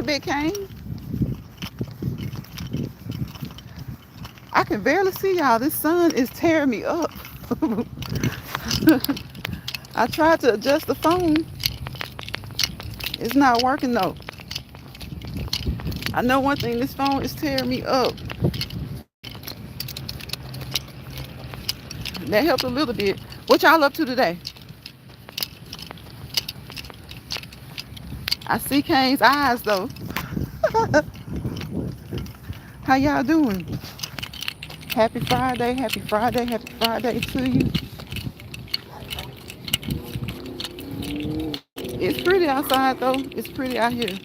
Big Cane. I can barely see y'all. This sun is tearing me up. I tried to adjust the phone. It's not working though. I know one thing, this phone is tearing me up. That helped a little bit. What y'all up to today? I see Kane's eyes though. How y'all doing? Happy Friday, happy Friday, happy Friday to you. It's pretty outside though. It's pretty out here.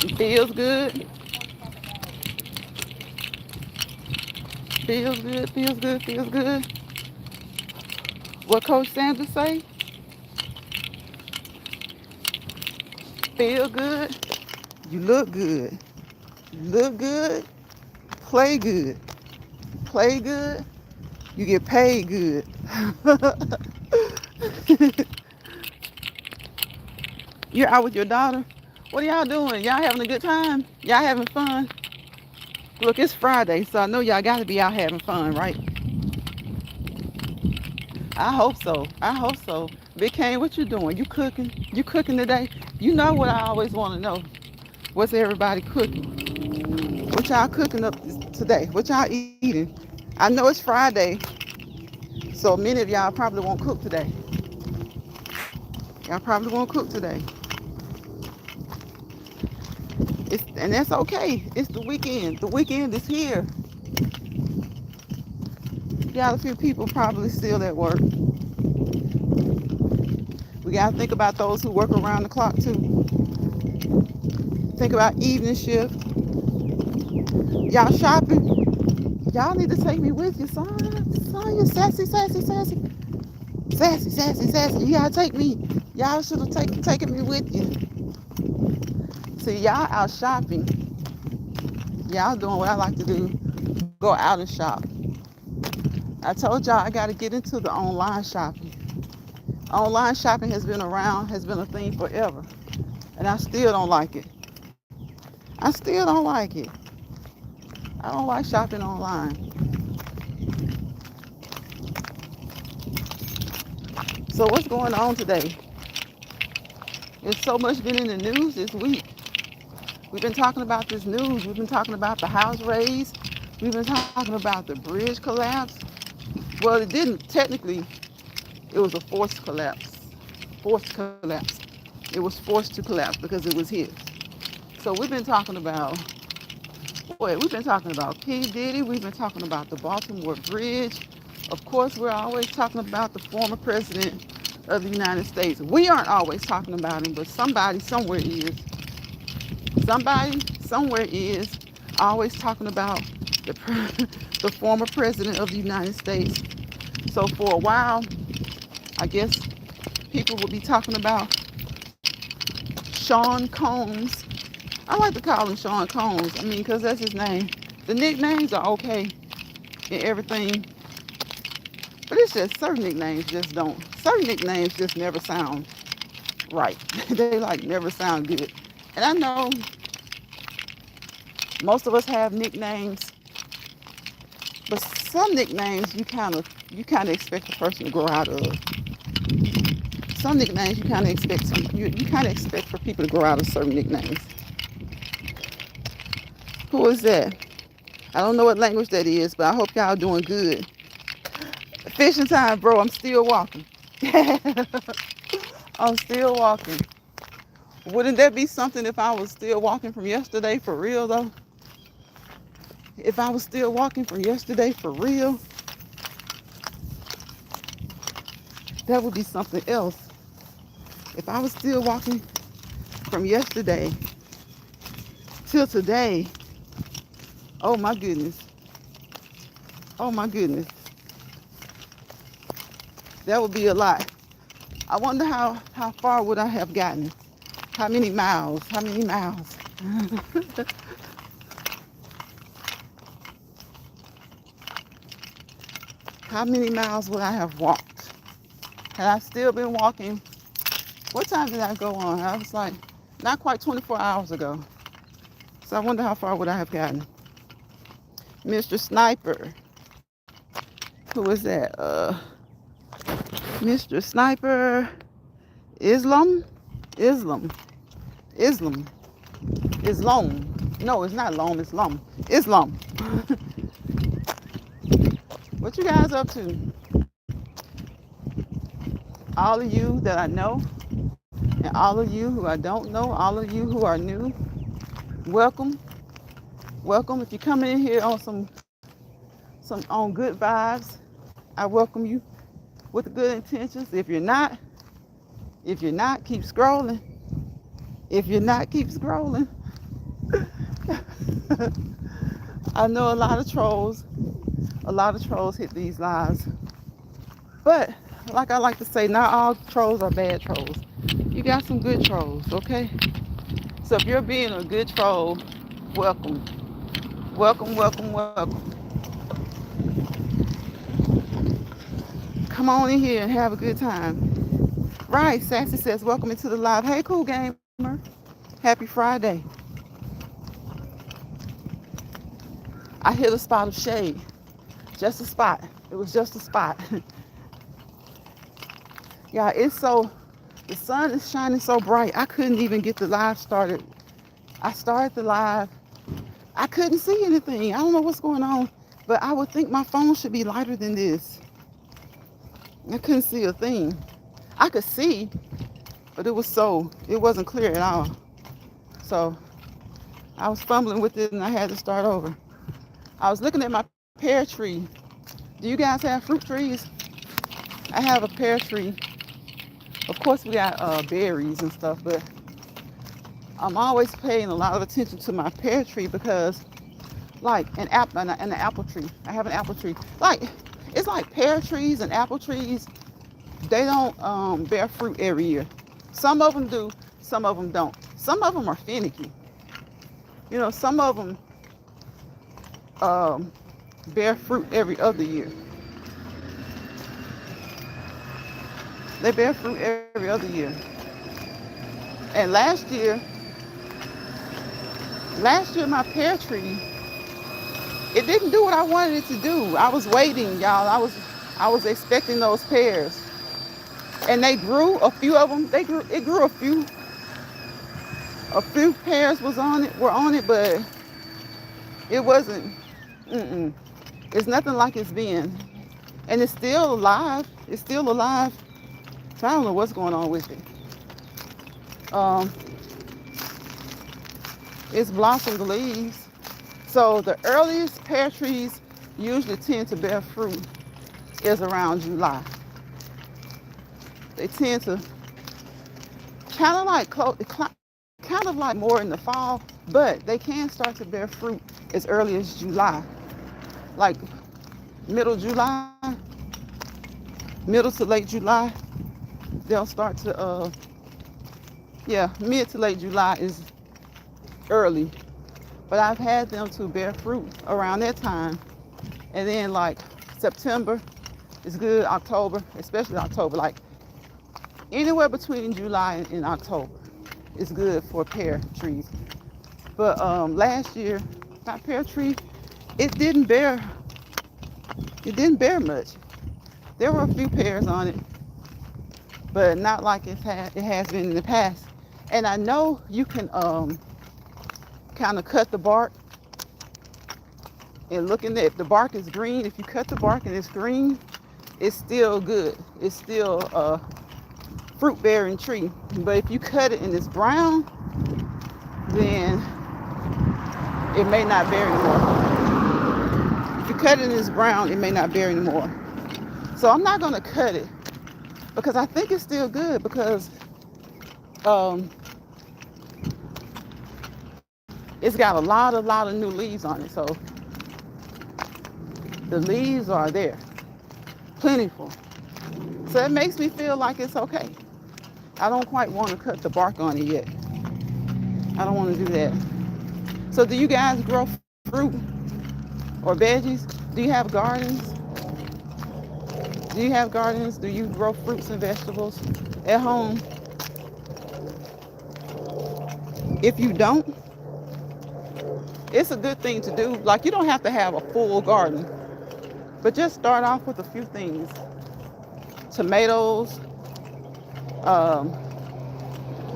It feels good. Feels good, feels good, feels good. What Coach Sanders say? Feel good. You look good. You look good. Play good. Play good. You get paid good. You're out with your daughter. What are y'all doing? Y'all having a good time? Y'all having fun? Look, it's Friday, so I know y'all got to be out having fun, right? I hope so. I hope so. Big Kane, what you doing? You cooking? You cooking today? You know what I always want to know. What's everybody cooking? What y'all cooking up today? What y'all eating? I know it's Friday, so many of y'all probably won't cook today. Y'all probably won't cook today. And that's okay. It's the weekend. The weekend is here. Got a few people probably still at work. We got to think about those who work around the clock too. Think about evening shift. Y'all shopping? Y'all need to take me with you, son. Son, you sassy, sassy, sassy. Sassy, sassy, sassy. You gotta take me. Y'all should have taken me with you. See, y'all out shopping. Y'all doing what I like to do. Go out and shop. I told y'all I gotta get into the online shopping. Online shopping has been around, has been a thing forever. And I still don't like it. I still don't like it. I don't like shopping online. So what's going on today? There's so much been in the news this week. We've been talking about this news. We've been talking about the house raise. We've been talking about the bridge collapse. Well, it didn't technically. It was a forced collapse. Forced collapse. It was forced to collapse because it was his. So we've been talking about, boy, we've been talking about P. Diddy. We've been talking about the Baltimore Bridge. Of course, we're always talking about the former president of the United States. We aren't always talking about him, but somebody somewhere is. Somebody somewhere is always talking about the, the former president of the United States. So for a while, I guess people will be talking about Sean Combs. I like to call him Sean Combs. I mean, because that's his name. The nicknames are okay and everything, but it's just certain nicknames just don't. Certain nicknames just never sound right. They like never sound good. And I know most of us have nicknames, but some nicknames you kind of expect a person to grow out of. Some nicknames you kind of expect for people to grow out of certain nicknames. Who is that? I don't know what language that is, but I hope y'all doing good. Fishing time, bro. I'm still walking. I'm still walking. Wouldn't that be something if I was still walking from yesterday for real though? If I was still walking from yesterday for real, that would be something else. If I was still walking from yesterday till today, oh my goodness. Oh my goodness. That would be a lot. I wonder how far would I have gotten? How many miles? How many miles? How many miles would I have walked? Had I still been walking What time did I go on? I was like, not quite 24 hours ago. So I wonder how far would I have gotten. Mr. Sniper. Who is that? Mr. Sniper. Islam? Islam. Islam. Islam. No, it's not Lom, it's Lum. Islam. What you guys up to? All of you that I know, and all of you who I don't know, all of you who are new, welcome. Welcome. If you're coming in here on some on good vibes, I welcome you with good intentions. If you're not, keep scrolling. If you're not, keep scrolling. I know a lot of trolls hit these lives. But like I like to say, not all trolls are bad trolls. You got some good trolls, okay? So if you're being a good troll, welcome. Welcome, welcome, welcome. Come on in here and have a good time. Right, Sassy says, welcome into the live. Hey, cool gamer. Happy Friday. I hit a spot of shade. Just a spot. It was just a spot. Yeah, the sun is shining so bright. I couldn't even get the live started. I started the live. I couldn't see anything. I don't know what's going on, but I would think my phone should be lighter than this. I couldn't see a thing. I could see, but it wasn't clear at all. So I was fumbling with it and I had to start over. I was looking at my pear tree. Do you guys have fruit trees? I have a pear tree. Of course, we got berries and stuff, but I'm always paying a lot of attention to my pear tree because, like, an apple tree. I have an apple tree. Like, it's like pear trees and apple trees. They don't bear fruit every year. Some of them do, some of them don't. Some of them are finicky. You know, some of them bear fruit every other year. They bear fruit every other year. And last year my pear tree, it didn't do what I wanted it to do. I was waiting, y'all. I was expecting those pears. And they grew, a few of them, it grew a few pears were on it, but it wasn't, it's nothing like it's been. And it's still alive. So I don't know what's going on with it. It's blossomed leaves. So the earliest pear trees usually tend to bear fruit is around July. They tend to kind of like more in the fall, but they can start to bear fruit as early as July. Like middle to late July, they'll start to, mid to late July is early. But I've had them to bear fruit around that time. And then like September is good, October, especially October, like anywhere between July and October is good for pear trees. But last year, my pear tree, it didn't bear much. There were a few pears on it, but not like it has been in the past. And I know you can kind of cut the bark and looking at if the bark is green, if you cut the bark and it's green, it's still good. It's still a fruit bearing tree. But if you cut it and it's brown, then it may not bear anymore. If you cut it and it's brown, it may not bear anymore. So I'm not gonna cut it because I think it's still good because it's got a lot of new leaves on it. So the leaves are there, plentiful. So it makes me feel like it's okay. I don't quite want to cut the bark on it yet. I don't want to do that. So do you guys grow fruit or veggies? Do you have gardens? Do you grow fruits and vegetables at home? If you don't, it's a good thing to do. Like, you don't have to have a full garden, but just start off with a few things. Tomatoes, um,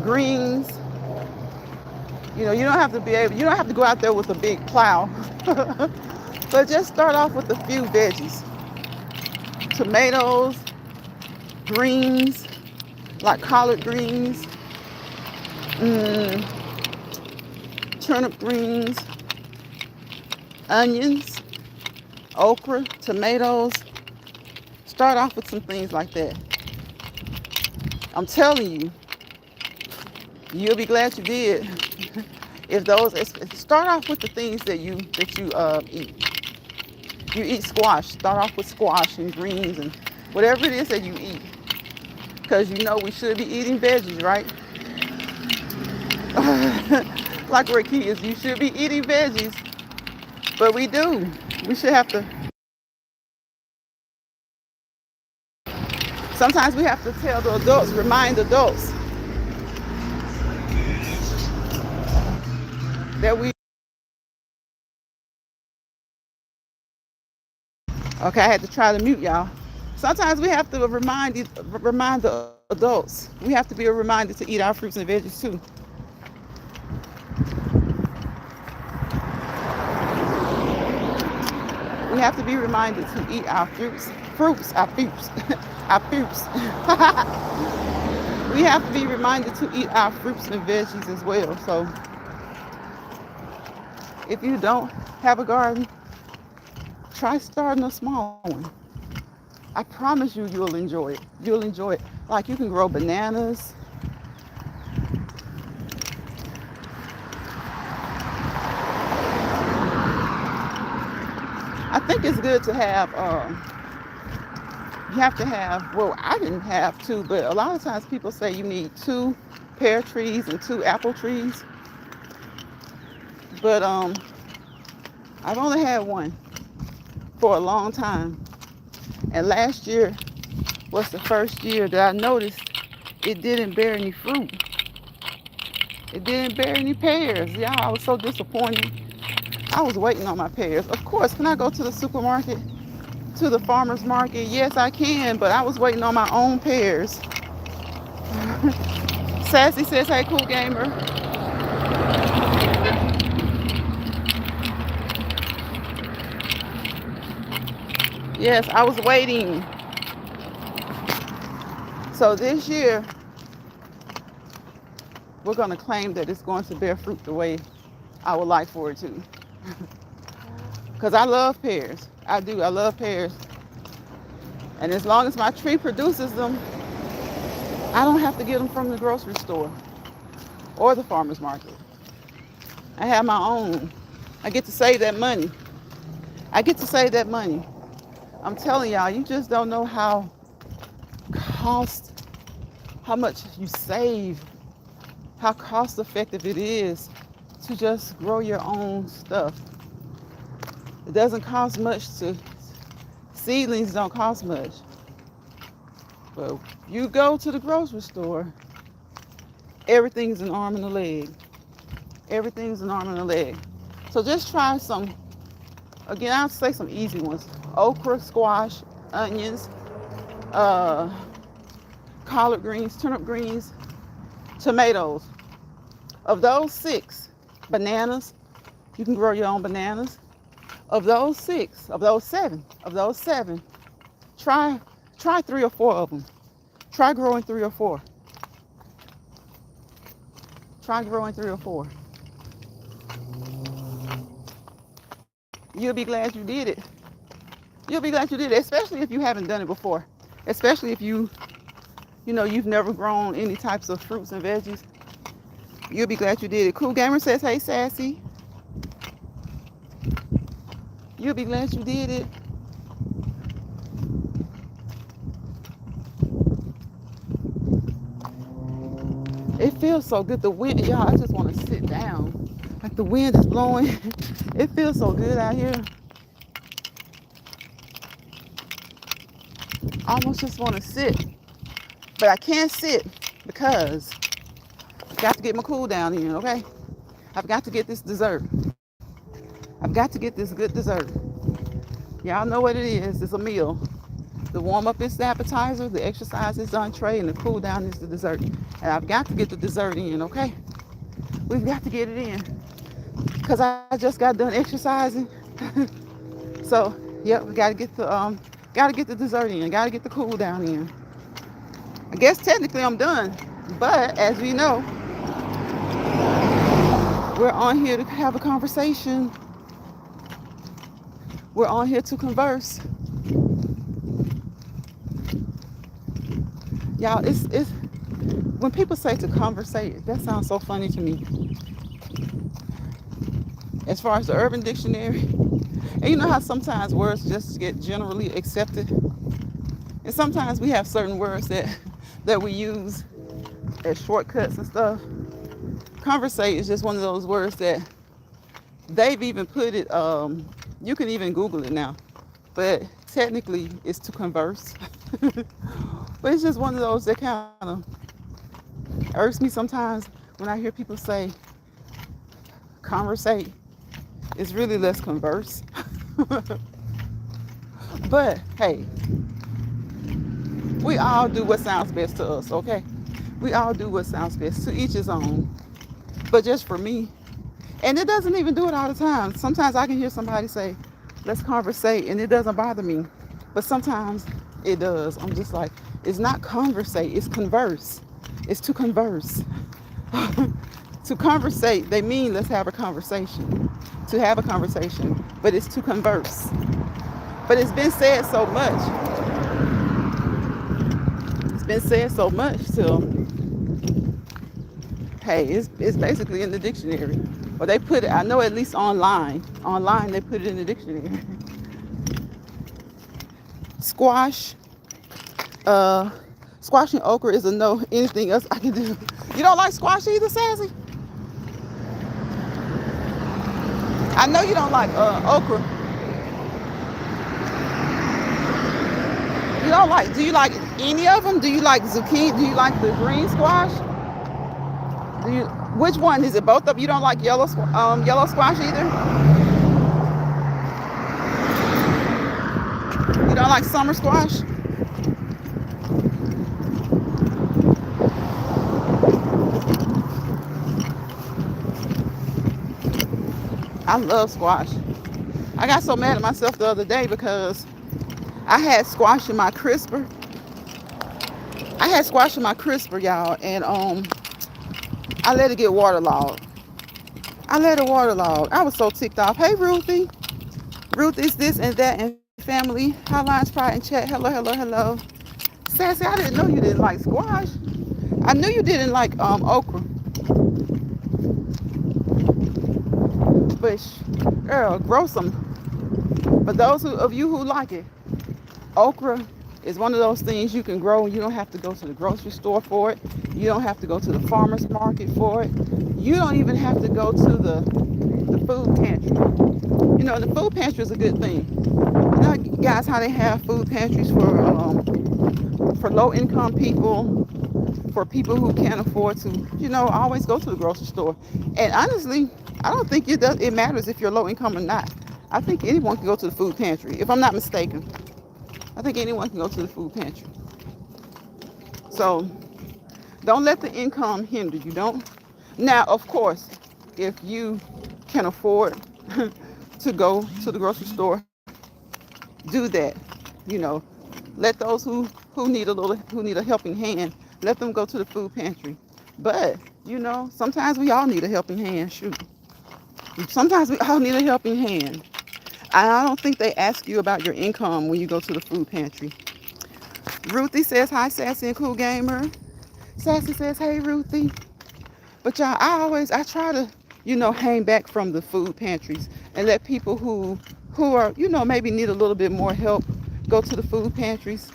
greens. You don't have to you don't have to go out there with a big plow. But just start off with a few veggies. Tomatoes, greens, like collard greens, mm, turnip greens, onions, okra, tomatoes. Start off with some things like that. I'm telling you, you'll be glad you did. If those, start off with the things that you eat. You eat squash. Start off with squash and greens and whatever it is that you eat, because we should be eating veggies, right? Like we're kids, you should be eating veggies, but we do. We should have to. Sometimes we have to tell the adults, remind adults that we. Okay, I had to try to mute y'all. Sometimes we have to remind the adults. We have to be reminded to eat our fruits and veggies too. We have to be reminded to eat our our fruits. Our fruits. We have to be reminded to eat our fruits and veggies as well. So if you don't have a garden, try starting a small one. I promise you, you'll enjoy it. You'll enjoy it. Like, you can grow bananas. I think it's good to have, you have to have, well, I didn't have two, but a lot of times people say you need 2 pear trees and 2 apple trees. But I've only had one for a long time. And last year was the first year that I noticed it didn't bear any fruit. It didn't bear any pears. Yeah, I was so disappointed. I was waiting on my pears. Of course, can I go to the supermarket, to the farmer's market? Yes, I can, but I was waiting on my own pears. Sassy says, hey, cool gamer. Yes, I was waiting. So this year, we're going to claim that it's going to bear fruit the way I would like for it to. Because I love pears. I do. I love pears. And as long as my tree produces them, I don't have to get them from the grocery store or the farmer's market. I have my own. I get to save that money. I get to save that money. I'm telling y'all, you just don't know how much you save, how cost effective it is to just grow your own stuff. It doesn't cost much seedlings don't cost much. But you go to the grocery store, everything's an arm and a leg. Everything's an arm and a leg. So just try some, again, I'll say some easy ones. Okra, squash, onions, collard greens, turnip greens, tomatoes. Of those 6, bananas, you can grow your own bananas. Of those 7, try 3 or 4 of them. Try growing 3 or 4. Try growing 3 or 4. You'll be glad you did it. You'll be glad you did it, especially if you haven't done it before. Especially if you've never grown any types of fruits and veggies. You'll be glad you did it. Cool Gamer says, hey, Sassy. You'll be glad you did it. It feels so good. The wind, y'all, I just want to sit down. Like the wind is blowing. It feels so good out here. I almost just want to sit. But I can't sit because got to get my cool down in, okay? I've got to get this dessert. I've got to get this good dessert. Y'all know what it is. It's a meal. The warm up is the appetizer, the exercise is the entree, and the cool down is the dessert. And I've got to get the dessert in, okay? We've got to get it in. Because I just got done exercising. So, yep, we gotta get the dessert in, gotta get the cool down in. I guess technically I'm done. But as we know, we're on here to have a conversation. We're on here to converse. Y'all, it's when people say to conversate, that sounds so funny to me. As far as the Urban Dictionary, and you know how sometimes words just get generally accepted, and sometimes we have certain words that we use as shortcuts and stuff. Conversate is just one of those words that they've even put it. You can even Google it now, but technically it's to converse. But it's just one of those that kind of irks me sometimes when I hear people say conversate. It's really less converse. But hey, we all do what sounds best to us, okay? We all do what sounds best. To each his own. But just for me, and it doesn't even do it all the time. Sometimes I can hear somebody say, let's conversate, and it doesn't bother me. But sometimes it does. I'm just like, it's not conversate, it's converse. It's to converse. To conversate, they mean let's have a conversation. To have a conversation, but it's to converse. But it's been said so much. It's been said so much till, hey, it's basically in the dictionary. Or they put it, I know at least online. Online, they put it in the dictionary. Squash. Squash and okra is a no. Anything else I can do. You don't like squash either, Sassy? I know you don't like okra. You don't like, do you like any of them? Do you like zucchini? Do you like the green squash? Which one is it? Both of them? You don't like yellow squash either? You don't like summer squash? I love squash. I got so mad at myself the other day because I had squash in my crisper. Y'all, and I let it get waterlogged. I was so ticked off. Hey, Ruthie. Ruth is this and that and family. Highline Pride and chat. Hello. Sassy, I didn't know you didn't like squash. I knew you didn't like okra. But girl, grow some. But those of you who like it, okra is one of those things you can grow and you don't have to go to the grocery store for it. You don't have to go to the farmer's market for it. You don't even have to go to the food pantry. You know, the food pantry is a good thing. You know, guys, how they have food pantries for low-income people, for people who can't afford to, always go to the grocery store. And honestly, I don't think it matters if you're low income or not. I think anyone can go to the food pantry, if I'm not mistaken. I think anyone can go to the food pantry. So don't let the income hinder you. Don't. Now, of course, if you can afford to go to the grocery store, do that. Let those who need a helping hand, let them go to the food pantry. But sometimes we all need a helping hand. Shoot, sometimes we all need a helping hand. I don't think they ask you about your income when you go to the food pantry. Ruthie says hi, Sassy and Cool Gamer. Sassy says hey, Ruthie. But y'all, I try to hang back from the food pantries and let people who are maybe need a little bit more help go to the food pantries.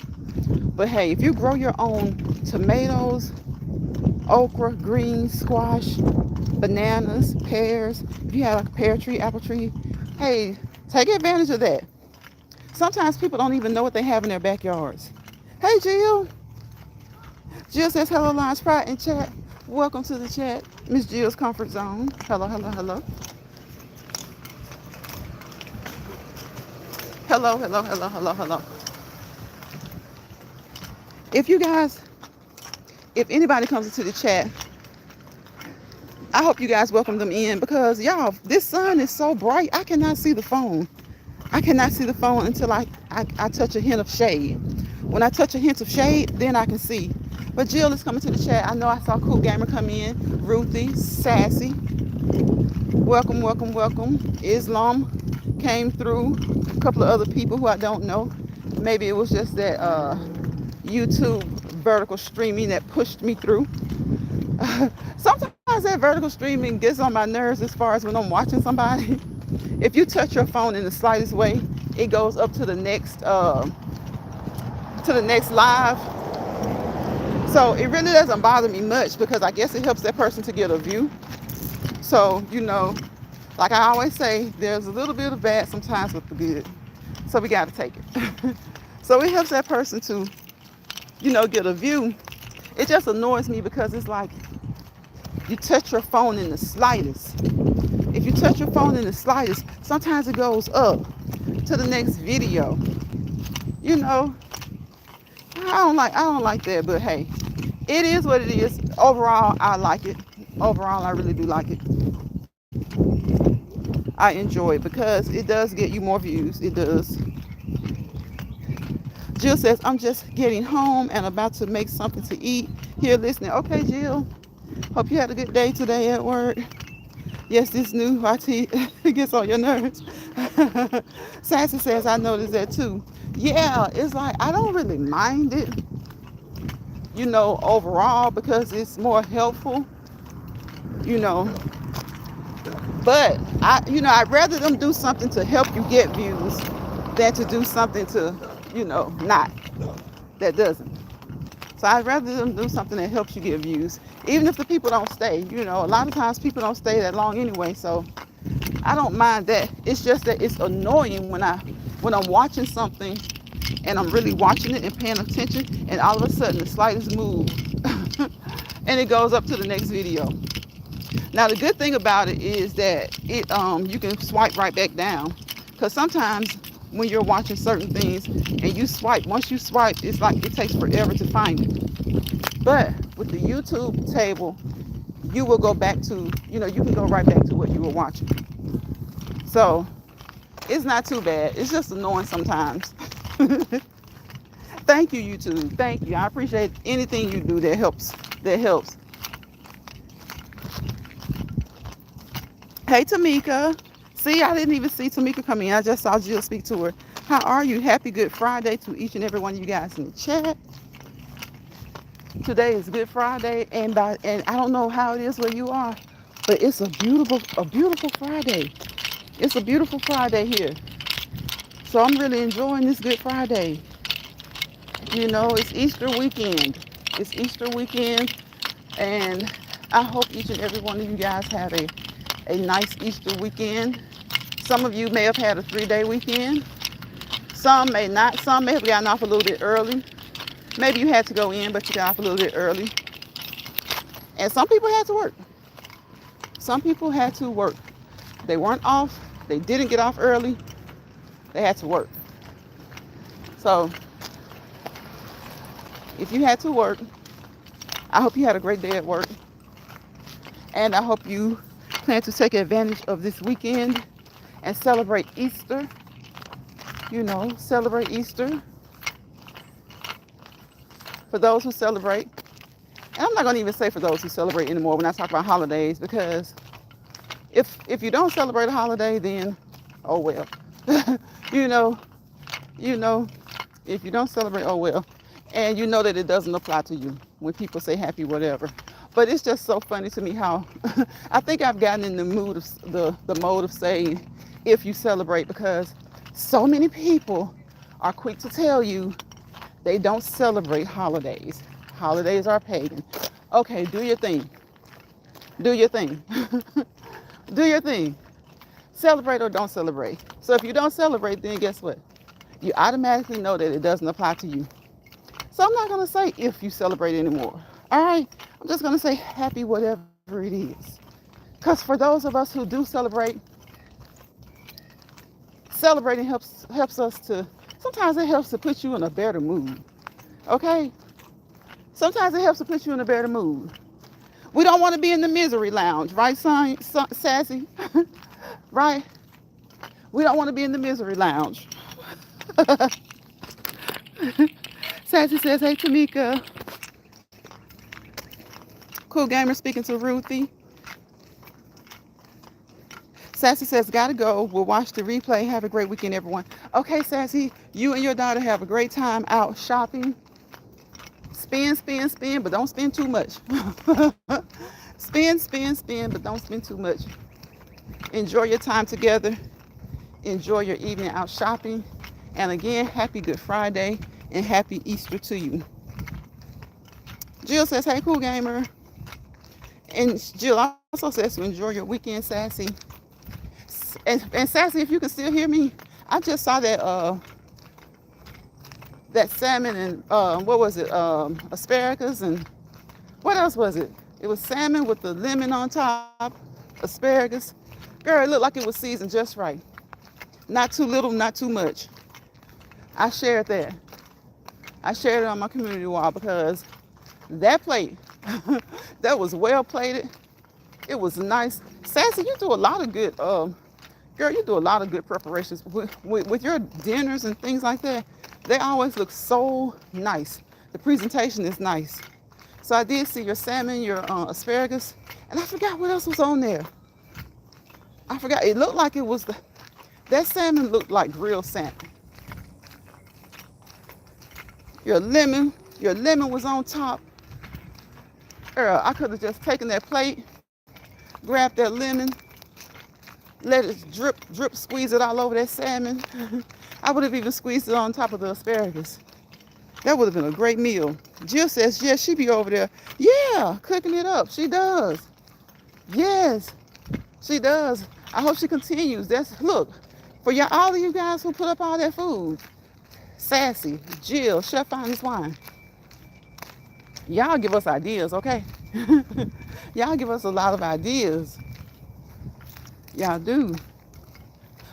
But hey, if you grow your own tomatoes, okra, greens, squash, bananas, pears, if you have like a pear tree, apple tree, hey, take advantage of that. Sometimes people don't even know what they have in their backyards. Hey, Jill. Jill says hello, Lines Pride in chat. Welcome to the chat, Miss Jill's Comfort Zone. Hello, hello, hello. Hello, hello, hello, hello, hello. If you guys, if anybody comes into the chat, I hope you guys welcome them in because y'all, this sun is so bright, I cannot see the phone. I cannot see the phone until I touch a hint of shade. When I touch a hint of shade, then I can see. But Jill is coming to the chat. I know I saw Cool Gamer come in. Ruthie, Sassy. Welcome, welcome, welcome. Islam came through. A couple of other people who I don't know. Maybe it was just that YouTube vertical streaming that pushed me through. Sometimes that vertical streaming gets on my nerves as far as when I'm watching somebody. If you touch your phone in the slightest way, it goes up to the next live. So it really doesn't bother me much because I guess it helps that person to get a view. So, like I always say, there's a little bit of bad sometimes with the good. So we got to take it. So it helps that person to, get a view. It just annoys me because it's like you touch your phone in the slightest. If you touch your phone in the slightest, sometimes it goes up to the next video. I don't like that, but hey, it is what it is. Overall, I like it. Overall, I really do like it. I enjoy it because it does get you more views. It does. Jill says, I'm just getting home and about to make something to eat. Here listening. Okay, Jill. Hope you had a good day today at work. Yes, this new IT gets on your nerves. Sassy says, I noticed that too. Yeah, it's like, I don't really mind it, overall because it's more helpful, But, I'd rather them do something to help you get views than to do something to, not, that doesn't. So I'd rather them do something that helps you get views, even if the people don't stay. A lot of times people don't stay that long anyway, so I don't mind that. It's just that it's annoying when I'm watching something and I'm really watching it and paying attention, and all of a sudden the slightest move, and it goes up to the next video. Now the good thing about it is that you can swipe right back down, because sometimes when you're watching certain things and you swipe, once you swipe, it's like it takes forever to find it. But with the YouTube table, you will go back to, you can go right back to what you were watching. So it's not too bad. It's just annoying sometimes. Thank you, YouTube. Thank you. I appreciate anything you do that helps. Hey, Tamika. See, I didn't even see Tamika come in. I just saw Jill speak to her. How are you? Happy Good Friday to each and every one of you guys in the chat. Today is Good Friday, and I don't know how it is where you are, but it's a beautiful Friday. It's a beautiful Friday here. So I'm really enjoying this Good Friday. It's Easter weekend. It's Easter weekend, and I hope each and every one of you guys have a nice Easter weekend. Some of you may have had a 3-day weekend. Some may not. Some may have gotten off a little bit early. Maybe you had to go in, but you got off a little bit early. And some people had to work. Some people had to work. They weren't off. They didn't get off early. They had to work. So if you had to work, I hope you had a great day at work. And I hope you plan to take advantage of this weekend and celebrate Easter. Celebrate Easter. For those who celebrate. And I'm not going to even say for those who celebrate anymore when I talk about holidays, because if you don't celebrate a holiday, then, oh well. If you don't celebrate, oh well. And you know that it doesn't apply to you when people say happy whatever. But it's just so funny to me how I think I've gotten in the mood of the mode of saying if you celebrate, because so many people are quick to tell you they don't celebrate holidays. Holidays are pagan. Okay, do your thing. Do your thing. Do your thing. Celebrate or don't celebrate. So if you don't celebrate, then guess what? You automatically know that it doesn't apply to you. So I'm not going to say if you celebrate anymore. All right? I'm just gonna say happy whatever it is. Because for those of us who do celebrate, celebrating helps us to. Sometimes it helps to put you in a better mood. Okay. Sometimes it helps to put you in a better mood. We don't want to be in the misery lounge, right, Sassy? Right? We don't want to be in the misery lounge. Sassy says, hey, Tamika. Cool Gamer speaking to Ruthie. Sassy says, gotta go. We'll watch the replay. Have a great weekend, everyone. Okay, Sassy, you and your daughter have a great time out shopping. Spend, but don't spend too much. Spend, but don't spend too much. Enjoy your time together. Enjoy your evening out shopping. And again, happy Good Friday and happy Easter to you. Jill says, hey, Cool Gamer. And Jill also says to enjoy your weekend, Sassy. And Sassy, if you can still hear me, I just saw that salmon and what was it? Asparagus and what else was it? It was salmon with the lemon on top, asparagus. Girl, it looked like it was seasoned just right. Not too little, not too much. I shared that. I shared it on my community wall because that plate, that was well plated. It was nice. Sassy, you do a lot of good, girl, you do a lot of good preparations with your dinners and things like that. They always look so nice. The presentation is nice. So I did see your salmon, your asparagus, and I forgot what else was on there. I forgot. It looked like it was that salmon looked like grilled salmon. Your lemon was on top. Girl, I could have just taken that plate, grabbed that lemon, let it drip, squeeze it all over that salmon. I would have even squeezed it on top of the asparagus. That would have been a great meal. Jill says, yes, she be over there. Yeah, cooking it up. She does. Yes, she does. I hope she continues. Look, for all of you guys who put up all that food. Sassy, Jill, Chef Finest Wine. Y'all give us ideas, okay? Y'all give us a lot of ideas. Y'all do.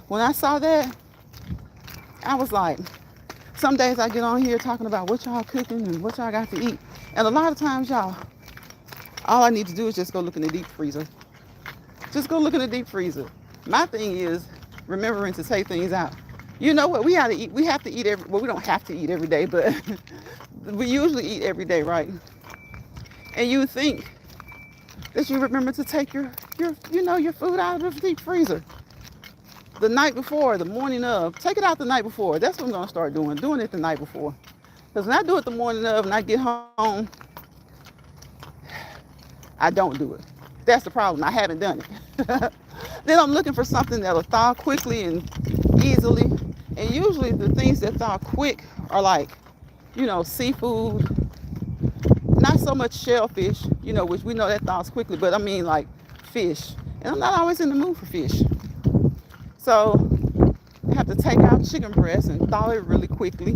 When I saw that, I was like, some days I get on here talking about what y'all cooking and what y'all got to eat. And a lot of times, y'all, all I need to do is just go look in the deep freezer. Just go look in the deep freezer. My thing is remembering to take things out. You know what? We have to eat. We have to eat well, we don't have to eat every day, but we usually eat every day, right? And you think that you remember to take your food out of the deep freezer. The night before, the morning of. Take it out the night before. That's what I'm going to start doing it the night before. Because when I do it the morning of and I get home, I don't do it. That's the problem. I haven't done it. Then I'm looking for something that'll thaw quickly and easily. And usually the things that thaw quick are like, seafood. Not so much shellfish, which we know that thaws quickly, but I mean like fish. And I'm not always in the mood for fish. So I have to take out chicken breast and thaw it really quickly.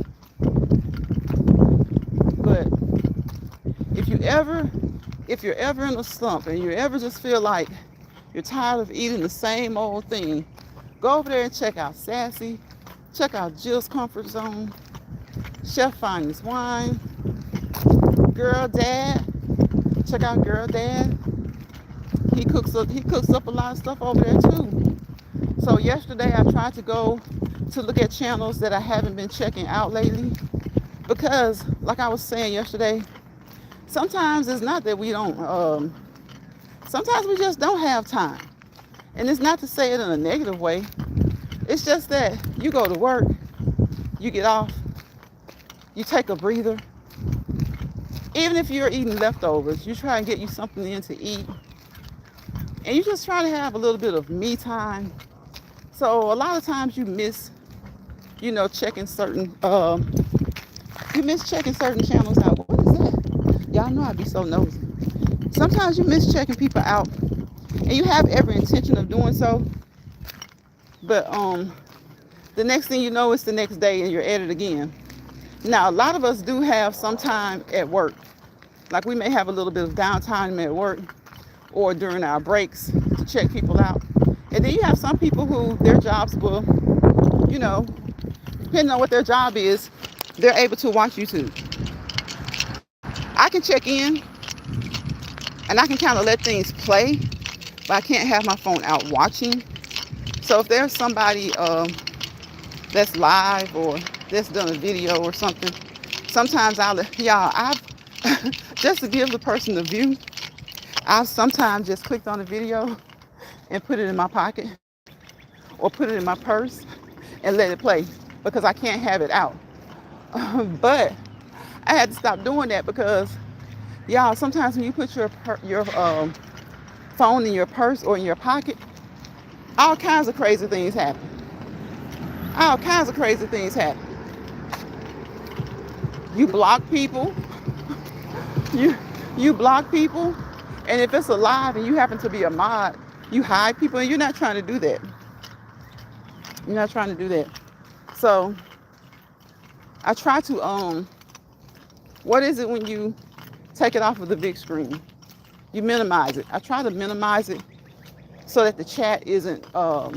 But if you're ever in a slump and you ever just feel like you're tired of eating the same old thing, go over there and check out Sassy, check out Jill's Comfort Zone, Chef Finest Wine, Girl Dad, check out Girl Dad. He cooks up a lot of stuff over there too. So yesterday I tried to go to look at channels that I haven't been checking out lately because, like I was saying yesterday, sometimes it's not that we don't, sometimes we just don't have time. And it's not to say it in a negative way. It's just that you go to work, you get off, you take a breather. Even if you're eating leftovers, you try and get you something in to eat. And you just try to have a little bit of me time. So a lot of times you miss, checking certain channels out. What is that? Y'all know I'd be so nosy. Sometimes you miss checking people out, and you have every intention of doing so. But the next thing you know, it's the next day, and you're at it again. Now, a lot of us do have some time at work. Like we may have a little bit of downtime at work or during our breaks to check people out. And then you have some people who their jobs will, you know, depending on what their job is, they're able to watch YouTube. I can check in and I can kind of let things play, but I can't have my phone out watching. So if there's somebody that's live or that's done a video or something, sometimes I've just to give the person the view, I've sometimes just clicked on the video and put it in my pocket or put it in my purse and let it play because I can't have it out. But I had to stop doing that because y'all, sometimes when you put your phone in your purse or in your pocket, all kinds of crazy things happen. All kinds of crazy things happen. You block people. You block people, and if it's alive and you happen to be a mod, you hide people, and you're not trying to do that. You're not trying to do that. So I try to what is it when you take it off of the big screen? You minimize it. I try to minimize it so that the chat isn't up.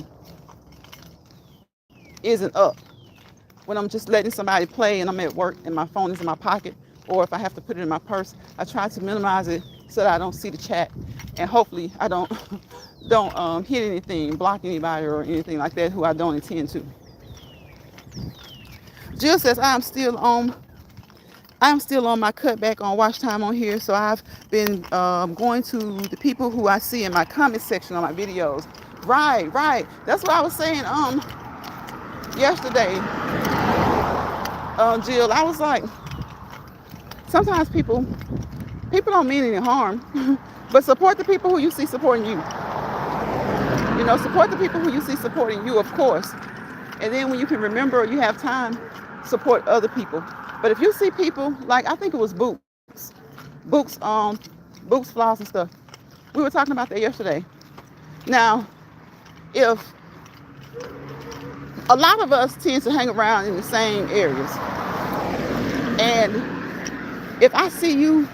When I'm just letting somebody play and I'm at work and my phone is in my pocket, or if I have to put it in my purse, I try to minimize it so that I don't see the chat, and hopefully I don't hit anything, block anybody or anything like that who I don't intend to. Jill says I am still on my cutback on watch time on here, so I've been going to the people who I see in my comment section on my videos. Right. That's what I was saying yesterday. Jill, I was like, sometimes people don't mean any harm, but support the people who you see supporting you. You know, support the people who you see supporting you, of course. And then when you can remember or you have time, support other people. But if you see people, like I think it was Boots Floss and stuff. We were talking about that yesterday. Now, if a lot of us tend to hang around in the same areas, and if I see you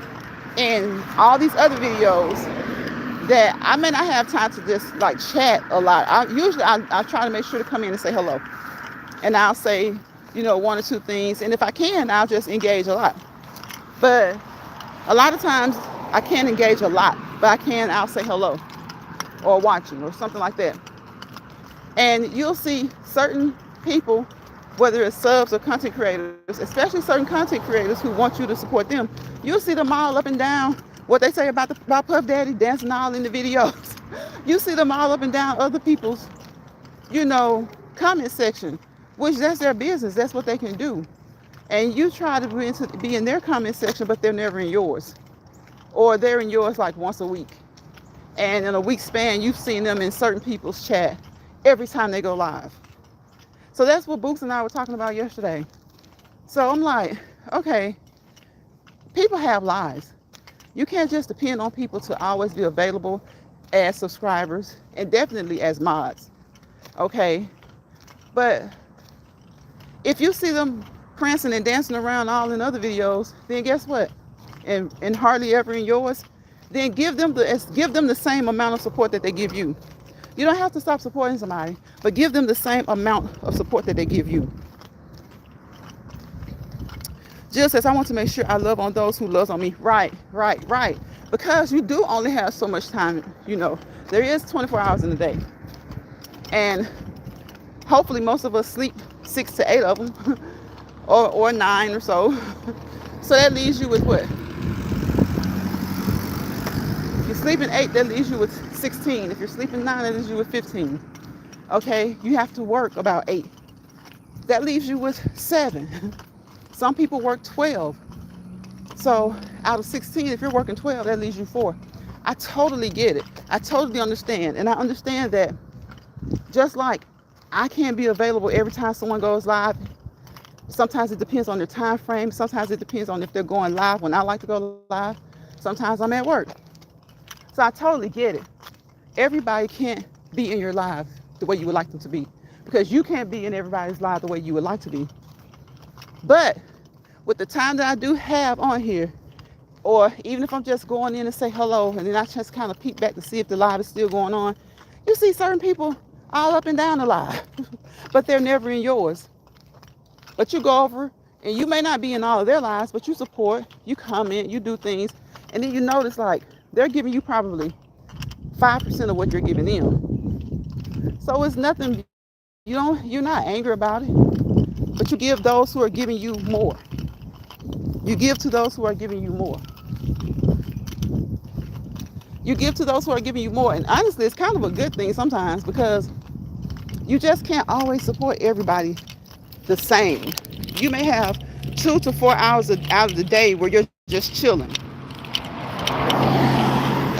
in all these other videos that I may not have time to just like chat a lot, I try to make sure to come in and say hello, and I'll say, you know, one or two things, and if I can, I'll just engage a lot. But a lot of times I can't engage a lot, but I'll say hello or watching or something like that. And you'll see certain people, whether it's subs or content creators, especially certain content creators who want you to support them, you'll see them all up and down what they say about Puff Daddy dancing all in the videos. You see them all up and down other people's, you know, comment section, which that's their business. That's what they can do. And you try to be in their comment section, but they're never in yours. Or they're in yours like once a week. And in a week span, you've seen them in certain people's chat every time they go live. So that's what Boots and I were talking about yesterday. So I'm like, okay, people have lives. You can't just depend on people to always be available as subscribers and definitely as mods. Okay? But if you see them prancing and dancing around all in other videos, then guess what? And hardly ever in yours, then give them the same amount of support that they give you. You don't have to stop supporting somebody, but give them the same amount of support that they give you. Jill says, I want to make sure I love on those who loves on me. Right. Because you do only have so much time, you know. There is 24 hours in a day. And hopefully most of us sleep 6 to 8 of them, or 9 or so. So that leaves you with what? If you're sleeping 8, that leaves you with 16. If you're sleeping 9, that leaves you with 15. Okay, you have to work about 8. That leaves you with 7. Some people work 12. So out of 16, if you're working 12, that leaves you 4. I totally get it. I totally understand. And I understand that just like I can't be available every time someone goes live. Sometimes it depends on their time frame. Sometimes it depends on if they're going live when I like to go live. Sometimes I'm at work. So I totally get it. Everybody can't be in your life the way you would like them to be, because you can't be in everybody's life the way you would like to be. But with the time that I do have on here, Or even if I'm just going in and say hello, and then I just kind of peek back to see if the live is still going on, you see certain people all up and down the live, but they're never in yours. But you go over, and you may not be in all of their lives, but you support, you comment, you do things, and then you notice like they're giving you probably 5% of what you're giving them. So it's nothing. You're not angry about it, but you give those who are giving you more. You give to those who are giving you more. You give to those who are giving you more. And honestly, it's kind of a good thing sometimes because you just can't always support everybody the same. You may have 2 to 4 hours out of the day where you're just chilling.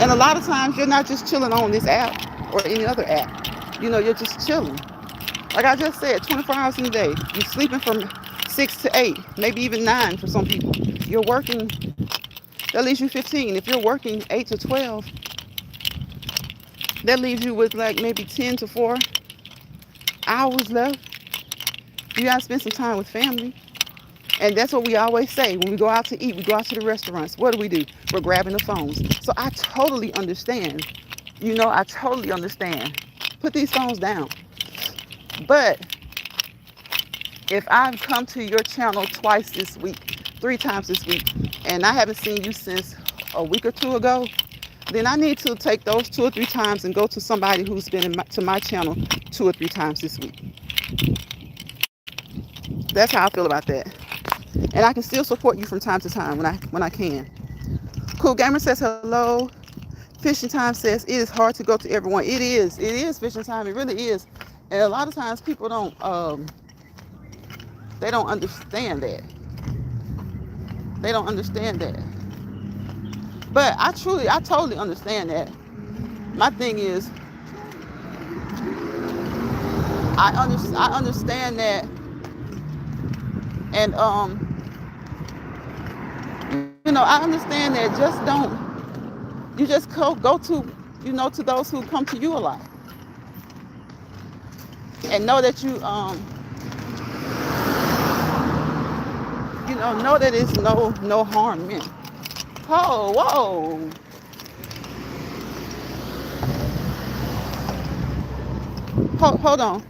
And a lot of times you're not just chilling on this app or any other app. You're just chilling. Like I just said, 24 hours in a day. You're sleeping from 6 to 8, maybe even 9 for some people. You're working, that leaves you 15. If you're working 8 to 12, that leaves you with like maybe 10 to 4 hours left. You gotta spend some time with family. And that's what we always say when we go out to eat, we go out to the restaurants. What do? We're grabbing the phones. So I totally understand. I totally understand. Put these phones down. But if I've come to your channel twice this week, 3 times this week, and I haven't seen you since a week or two ago, then I need to take those 2 or 3 times and go to somebody who's been to my channel 2 or 3 times this week. That's how I feel about that. And I can still support you from time to time when I can. Cool Gamer says hello. Fishing Time says it is hard to go to everyone. It is fishing time. It really is. And a lot of times people they don't understand that. They don't understand that. But I totally understand that. My thing is, I understand that, and I understand that. Just don't. You just go to to those who come to you a lot, and know that know that it's no harm meant. Oh, whoa. Hold on.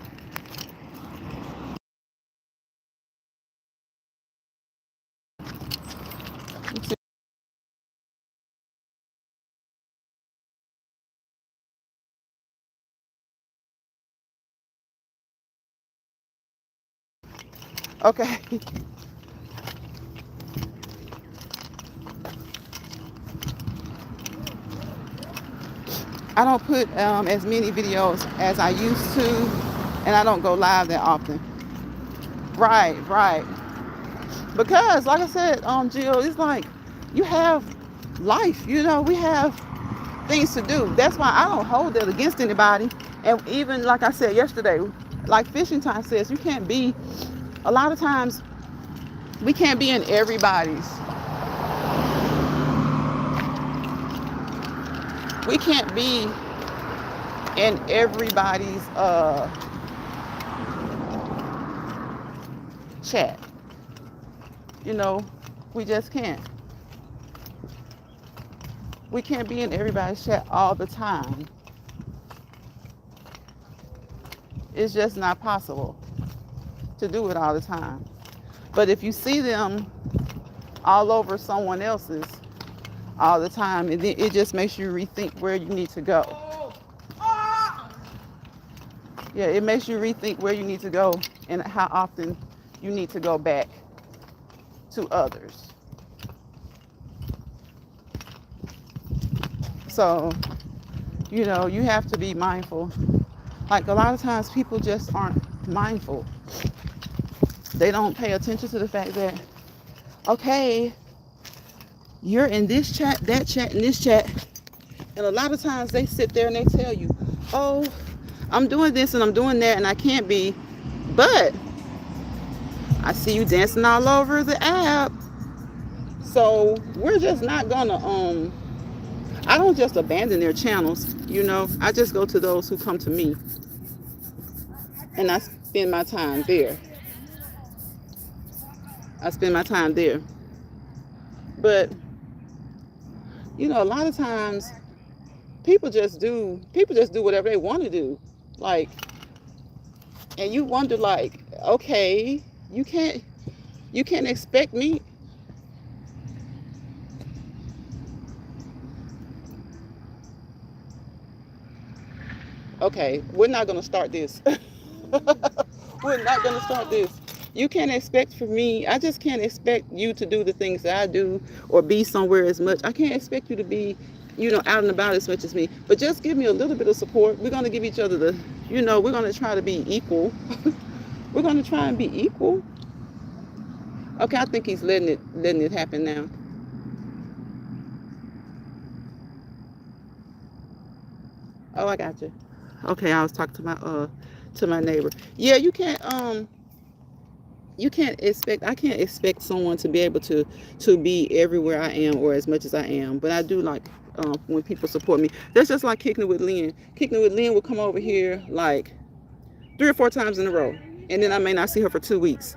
Okay. I don't put as many videos as I used to, and I don't go live that often. Right. Because, like I said, Jill, it's like you have life. We have things to do. That's why I don't hold that against anybody. And even like I said yesterday, like Fishing Time says, you can't be. A lot of times, we can't be in everybody's. We can't be in everybody's chat. We just can't. We can't be in everybody's chat all the time. It's just not possible to do it all the time. But if you see them all over someone else's all the time, it just makes you rethink where you need to go. Yeah, it makes you rethink where you need to go and how often you need to go back to others. So, you have to be mindful. Like a lot of times people just aren't mindful. They don't pay attention to the fact that, okay, you're in this chat, that chat, and this chat. And a lot of times they sit there and they tell you, oh, I'm doing this and I'm doing that and I can't be. But I see you dancing all over the app. So we're just not gonna, I don't just abandon their channels, I just go to those who come to me. And I spend my time there. But A lot of times people just do whatever they want to do. Like, and you wonder, like, okay, you can't you can't expect me. Okay, we're not going to start this. We're not going to start this. You can't expect for me. I just can't expect you to do the things that I do or be somewhere as much. I can't expect you to be, out and about as much as me. But just give me a little bit of support. We're going to give each other we're going to try to be equal. We're going to try and be equal. Okay, I think he's letting it happen now. Oh, I got you. Okay, I was talking to my neighbor. Yeah, you can't expect I can't expect someone to be able to be everywhere I am or as much as I am, but I do like when people support me. That's just like kicking it with Lynn. Kicking it with Lynn will come over here like 3 or 4 times in a row, and then I may not see her for 2 weeks.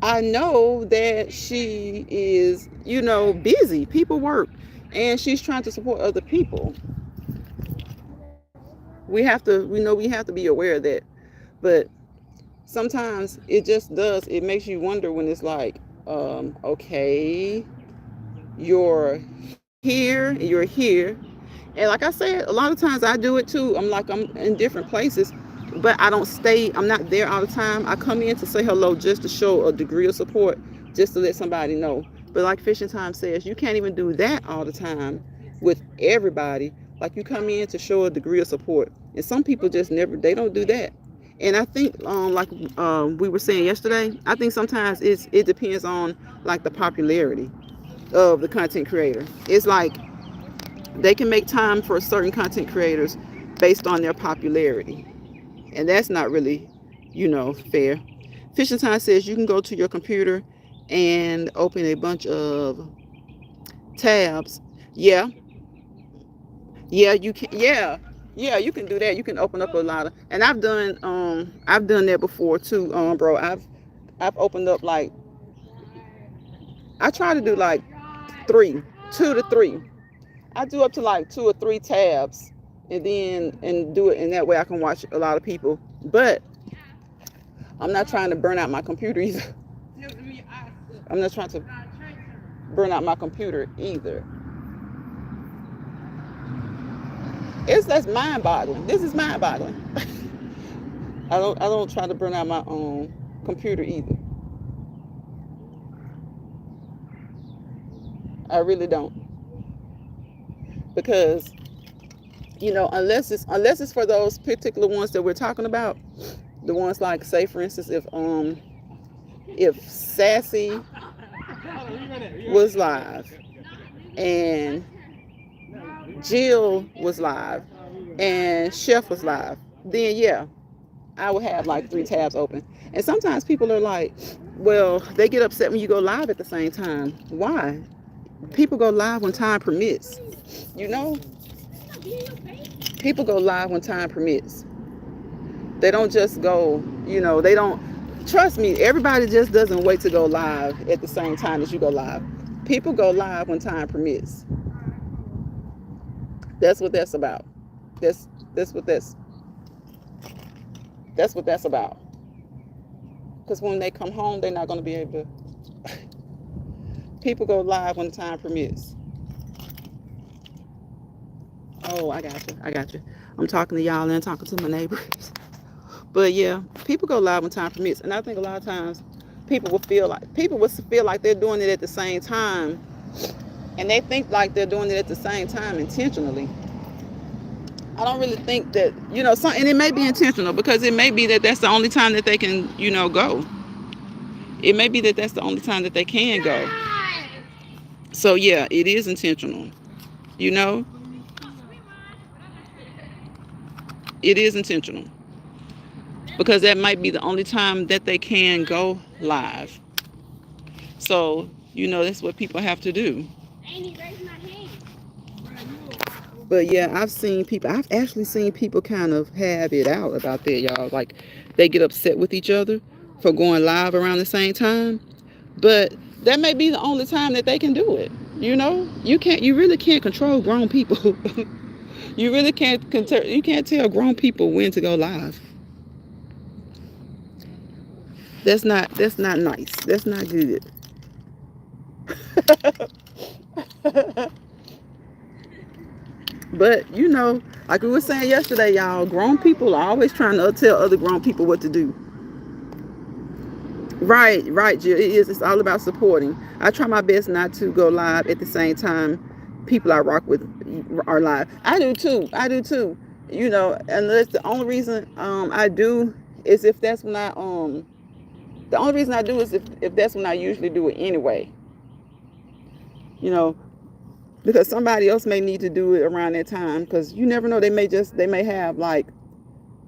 I know that she is, busy. People work, and she's trying to support other people. We have to be aware of that. But sometimes it just does. It makes you wonder when it's like, okay, you're you're here. And like I said, a lot of times I do it too. I'm in different places, but I don't stay. I'm not there all the time. I come in to say hello just to show a degree of support, just to let somebody know. But like Fishing Time says, you can't even do that all the time with everybody. Like, you come in to show a degree of support, and some people just never. They don't do that. And I think, like we were saying yesterday, I think sometimes it depends on like the popularity of the content creator. It's like they can make time for certain content creators based on their popularity, and that's not really, fair. Fishing Time says you can go to your computer and open a bunch of tabs. Yeah, yeah, you can. Yeah, yeah, you can do that. You can open up a lot of, and I've done that before too, bro. I've opened up like, I try to do like 2 to 3. I do up to like 2 or 3 tabs, and do it in that way I can watch a lot of people. But I'm not trying to burn out my computer either. I'm not trying to burn out my computer either. That's mind boggling. This is mind boggling. I don't try to burn out my own computer either. I really don't, because unless it's for those particular ones that we're talking about, the ones like, say for instance, if Sassy was live and Jill was live and Chef was live, then yeah, I would have like 3 tabs open. And sometimes people are like, well, they get upset when you go live at the same time. Why? People go live when time permits. You know, people go live when time permits. They don't just go, they don't, trust me, everybody just doesn't wait to go live at the same time as you go live. People go live when time permits. That's what that's about. That's what that's about. Because when they come home, they're not going to be able to. People go live when the time permits. Oh, I got you. I'm talking to y'all and talking to my neighbors. But yeah, people go live when time permits, and I think a lot of times people will feel like they're doing it at the same time, and they think like they're doing it at the same time intentionally. I don't really think that, and it may be intentional, because it may be that that's the only time that they can, go. It may be that that's the only time that they can go. So yeah, it is intentional. You know, it is intentional, because that might be the only time that they can go live. So, that's what people have to do. But yeah, I've actually seen people kind of have it out about that, y'all. Like, they get upset with each other for going live around the same time. But that may be the only time that they can do it. You really can't control grown people. You really you can't tell grown people when to go live. That's not nice. That's not good. But like we were saying yesterday, y'all, grown people are always trying to tell other grown people what to do. Right, Jill. It is. It's all about supporting. I try my best not to go live at the same time people I rock with are live. I do too. I do too. Unless the only reason I do is if that's when I the only reason I do is if that's when I usually do it anyway. You know, because somebody else may need to do it around that time because you never know, they may have like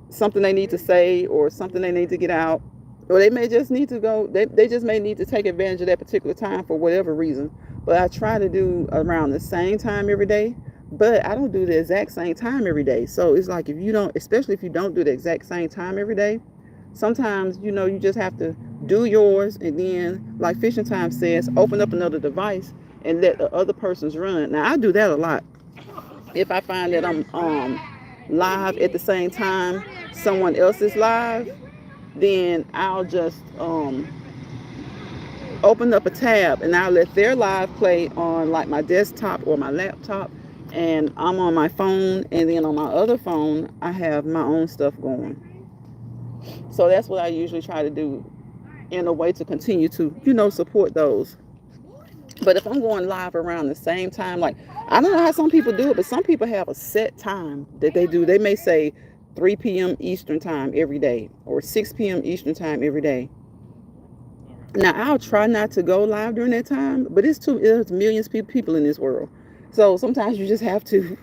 something they need to say or something they need to get out, or they may just need to go, they just may need to take advantage of that particular time for whatever reason. But I try to do around the same time every day, but I don't do the exact same time every day. So it's like, if you don't, especially if you don't do the exact same time every day, sometimes you just have to do yours, and then like Fishing Time says, open up another device and let the other person's run. Now I do that a lot. If I find that I'm live at the same time someone else is live, then I'll just open up a tab and I'll let their live play on like my desktop or my laptop, and I'm on my phone, and then on my other phone I have my own stuff going. So that's what I usually try to do in a way to continue to support those. But if I'm going live around the same time, like, I don't know how some people do it, but some people have a set time that they do. They may say 3 p.m. Eastern time every day or 6 p.m. Eastern time every day. Now, I'll try not to go live during that time, but there's millions of people in this world. So sometimes you just have to.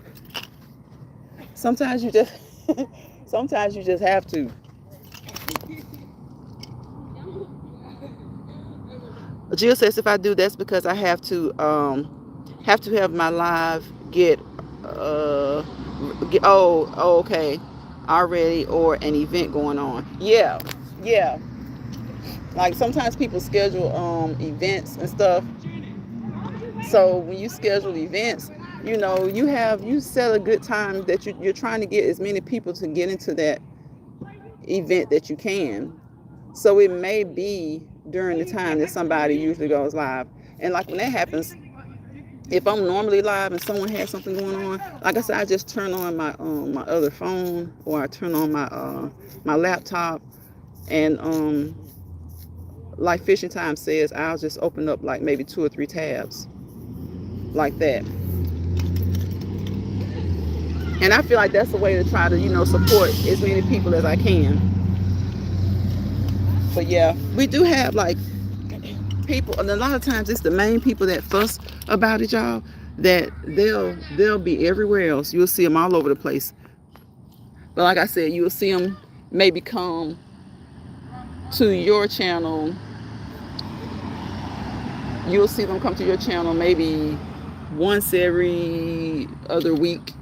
Sometimes you just, sometimes you just have to. Jill says if I do, that's because I have my live okay, already, or an event going on. Yeah. Like sometimes people schedule events and stuff. So when you schedule events, you set a good time that you're trying to get as many people to get into that event that you can. So it may be during the time that somebody usually goes live. And like when that happens, if I'm normally live and someone has something going on, like I said, I just turn on my other phone, or I turn on my laptop, and like Fishing Time says, I'll just open up like maybe 2 or 3 tabs like that. And I feel like that's a way to try to support as many people as I can. But yeah, we do have like people, and a lot of times it's the main people that fuss about it, y'all, that they'll be everywhere else. You'll see them all over the place. But like I said, you'll see them maybe come to your channel. You'll see them come to your channel maybe once every other week.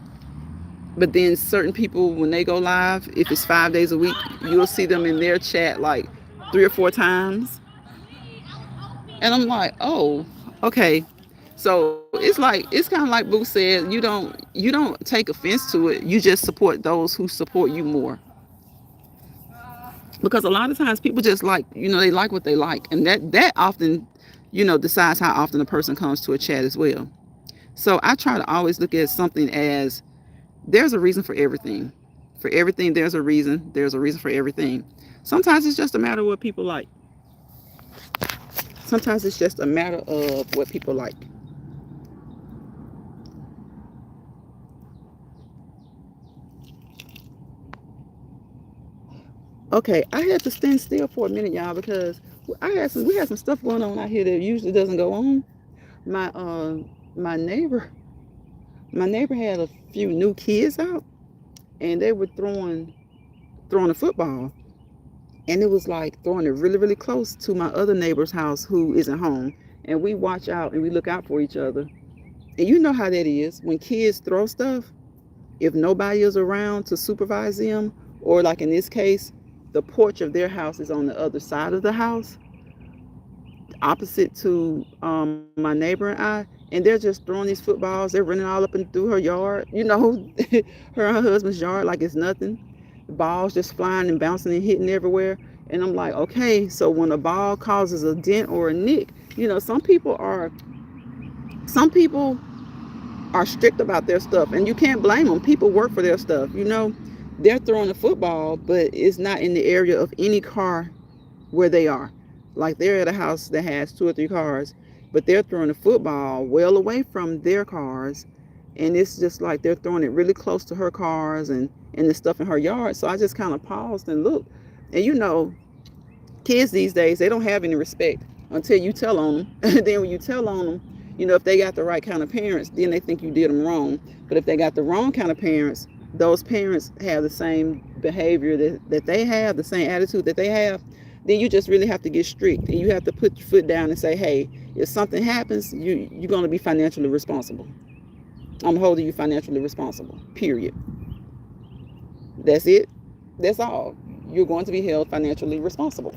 But then certain people, when they go live, if it's 5 days a week, you'll see them in their chat like 3 or 4 times. And I'm like, oh, okay. So it's kind of like Boo said, you don't take offense to it. You just support those who support you more. Because a lot of times people just like, they like what they like, and that often, decides how often a person comes to a chat as well. So I try to always look at something as there's a reason for everything. For everything, there's a reason. There's a reason for everything. Sometimes it's just a matter of what people like. Sometimes it's just a matter of what people like. Okay, I had to stand still for a minute, y'all, because we had some stuff going on out here that usually doesn't go on. My my neighbor had a few new kids out, and they were throwing a football, and it was like throwing it really, really close to my other neighbor's house who isn't home. And we watch out and we look out for each other. And you know how that is when kids throw stuff. If nobody is around to supervise them, or like in this case, the porch of their house is on the other side of the house, opposite to my neighbor and I, and they're just throwing these footballs. They're running all up and through her yard, her and her husband's yard, like it's nothing. The balls just flying and bouncing and hitting everywhere. And I'm like, okay, so when a ball causes a dent or a nick, some people are strict about their stuff, and you can't blame them. People work for their stuff. They're throwing a football, but it's not in the area of any car where they are. Like they're at a house that has two or three cars, but they're throwing a football well away from their cars, and it's just like they're throwing it really close to her cars and the stuff in her yard. So I just kind of paused and looked, and kids these days, they don't have any respect until you tell on them. And then when you tell on them, if they got the right kind of parents, then they think you did them wrong. But if they got the wrong kind of parents, those parents have the same behavior that they have, the same attitude that they have, then you just really have to get strict. And you have to put your foot down and say, hey, if something happens, you're going to be financially responsible. I'm holding you financially responsible, period. That's it. That's all. You're going to be held financially responsible.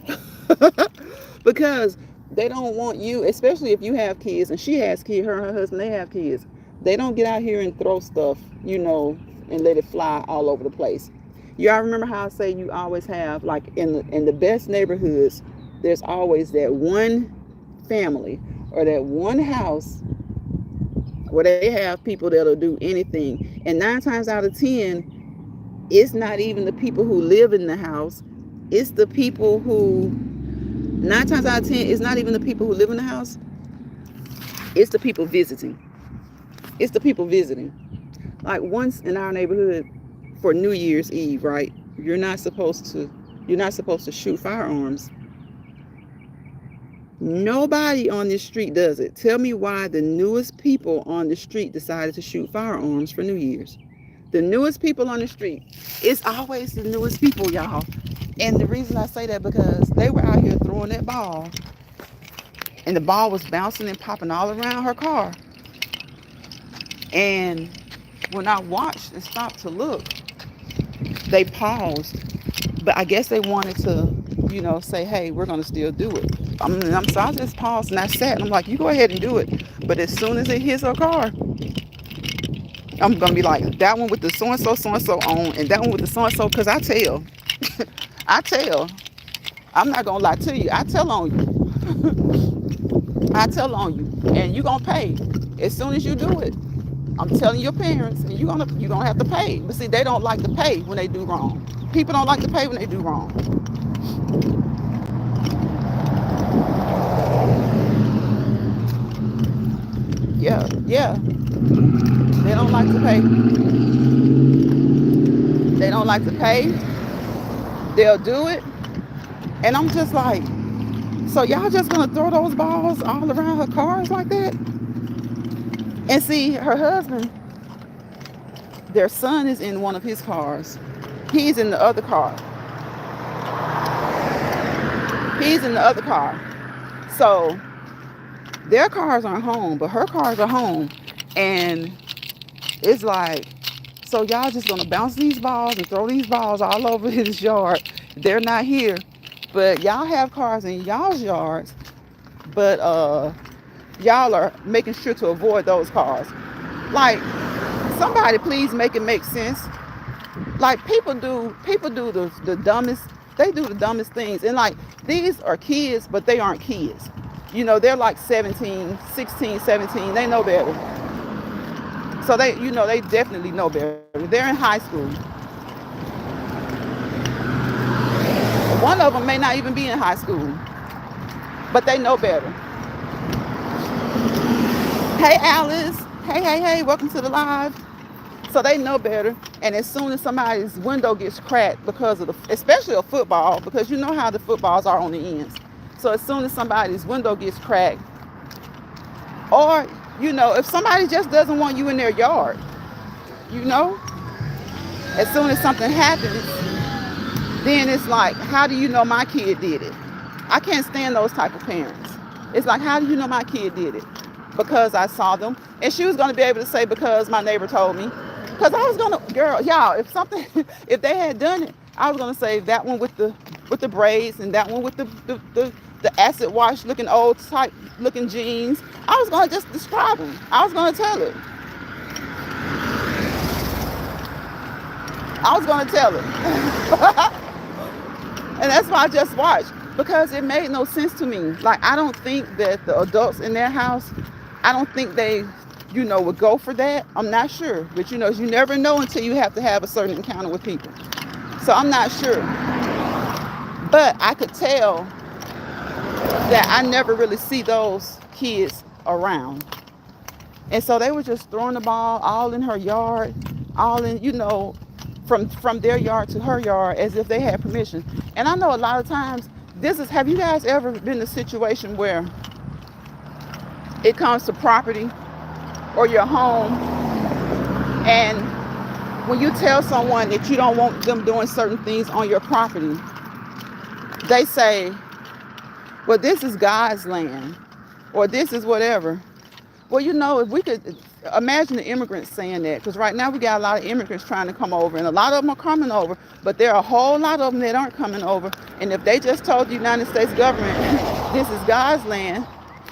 Because they don't want you, especially if you have kids, and she has kids, her and her husband, they have kids. They don't get out here and throw stuff, and let it fly all over the place. Y'all remember how I say you always have, like in the best neighborhoods, there's always that one family or that one house where they have people that'll do anything. And 9 times out of 10, it's not even the people who live in the house. It's the people who, 9 times out of 10, it's not even the people who live in the house. It's the people visiting. It's the people visiting. Like once in our neighborhood for New Year's Eve, right? You're not supposed to shoot firearms. Nobody on this street does it. Tell me why the newest people on the street decided to shoot firearms for New Year's. The newest people on the street. It's always the newest people, y'all. And the reason I say that, because they were out here throwing that ball, and the ball was bouncing and popping all around her car. And when I watched and stopped to look, they paused. But I guess they wanted to, say, hey, we're going to still do it. So I just paused and I sat and I'm like, you go ahead and do it. But as soon as it hits her car, I'm going to be like, that one with the so-and-so on, and that one with the so-and-so, because I tell. I tell. I'm not going to lie to you. I tell on you. I tell on you. And you're going to pay as soon as you do it. I'm telling your parents, and you're gonna have to pay. But see, they don't like to pay when they do wrong. People don't like to pay when they do wrong. Yeah. They don't like to pay. They don't like to pay. They'll do it. And I'm just like, so y'all just gonna throw those balls all around her cars like that? And see, her husband, their son is in one of his cars. He's in the other car. So their cars aren't home, but her cars are home. And it's like, so y'all just gonna bounce these balls and throw these balls all over his yard. They're not here, but y'all have cars in y'all's yards, but y'all are making sure to avoid those cars. Like, somebody please make it make sense. Like, people do the dumbest, they do the dumbest things. And like, these are kids, but they aren't kids. They're like 17, 16, 17. They know better. So they definitely know better. They're in high school. One of them may not even be in high school, but they know better. Hey, Alice. Hey, welcome to the live. So they know better. And as soon as somebody's window gets cracked because of especially a football, because you know how the footballs are on the ends. So as soon as somebody's window gets cracked, or, if somebody just doesn't want you in their yard, as soon as something happens, then it's like, how do you know my kid did it? I can't stand those type of parents. It's like, how do you know my kid did it? Because I saw them. And she was going to be able to say, because my neighbor told me. Because I was going to, girl, y'all, if they had done it, I was going to say that one with the braids, and that one with the the acid wash looking old type looking jeans. I was gonna just describe them. I was gonna tell it. I was gonna tell it. And that's why I just watched, because it made no sense to me. Like, I don't think that the adults in their house, I don't think they, would go for that. I'm not sure. But, you never know until you have to have a certain encounter with people. So I'm not sure. But I could tell that I never really see those kids around. And so they were just throwing the ball all in her yard, all in, from their yard to her yard, as if they had permission. And I know a lot of times have you guys ever been in a situation where it comes to property or your home, and when you tell someone that you don't want them doing certain things on your property, they say, well, this is God's land, or this is whatever. Well, if we could imagine the immigrants saying that, because right now we got a lot of immigrants trying to come over, and a lot of them are coming over, but there are a whole lot of them that aren't coming over. And if they just told the United States government, this is God's land,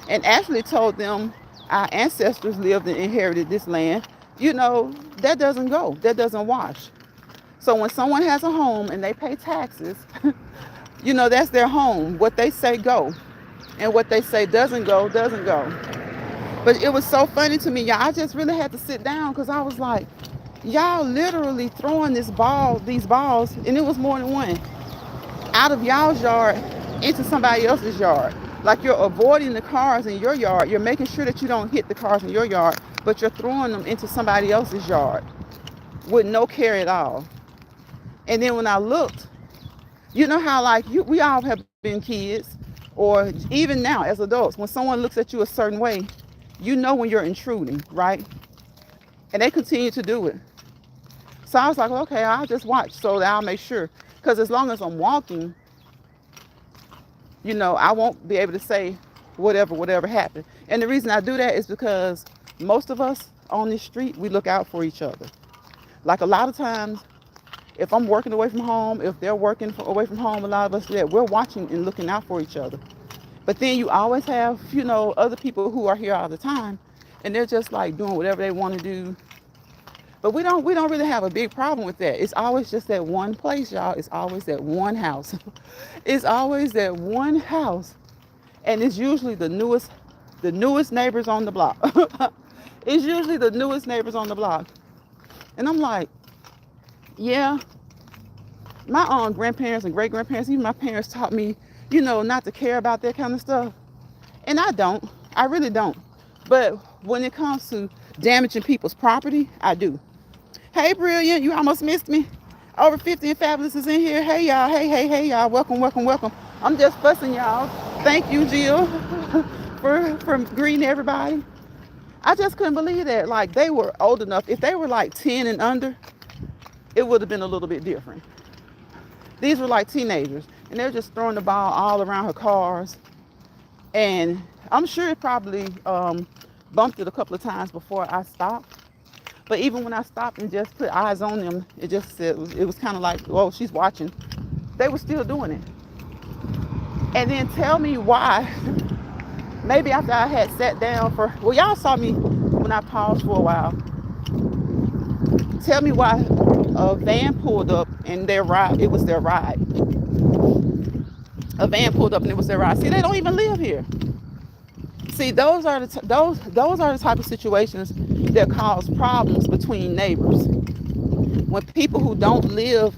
and actually told them our ancestors lived and inherited this land, that doesn't go, that doesn't wash. So when someone has a home and they pay taxes, that's their home. What they say go, and what they say doesn't go, doesn't go. But it was so funny to me, y'all. I just really had to sit down, because I was like, y'all literally throwing these balls, and it was more than one, out of y'all's yard into somebody else's yard. Like, you're avoiding the cars in your yard. You're making sure that you don't hit the cars in your yard, but you're throwing them into somebody else's yard with no care at all. And then when I looked, how we all have been kids, or even now as adults, when someone looks at you a certain way, when you're intruding, right? And they continue to do it. So I was like, okay, I'll just watch so that I'll make sure. Because as long as I'm walking, I won't be able to say whatever happened. And the reason I do that is because most of us on this street, we look out for each other. Like, a lot of times, if I'm working away from home, if they're working away from home, a lot of us do that. We're watching and looking out for each other. But then you always have, other people who are here all the time, and they're just like doing whatever they want to do. But we don't really have a big problem with that. It's always just that one place, y'all. It's always that one house. It's always that one house. And it's usually the newest neighbors on the block. It's usually the newest neighbors on the block. And I'm like, yeah, my grandparents and great-grandparents, even my parents taught me, not to care about that kind of stuff. And I don't. I really don't. But when it comes to damaging people's property, I do. Hey, Brilliant, you almost missed me. Over 50 and Fabulous is in here. Hey, y'all. Hey, y'all. Welcome. I'm just fussing y'all. Thank you, Jill, for greeting everybody. I just couldn't believe that. Like, they were old enough. If they were like 10 and under, it would have been a little bit different. These were like teenagers, and they were just throwing the ball all around her cars. And I'm sure it probably bumped it a couple of times before I stopped. But even when I stopped and just put eyes on them, it just said, it was kind of like, oh, she's watching. They were still doing it. And then tell me why, maybe after I had sat down y'all saw me when I paused for a while. Tell me why a van pulled up and it was their ride. A van pulled up and it was their ride. See, they don't even live here. See, those are the type of situations that cause problems between neighbors. When people who don't live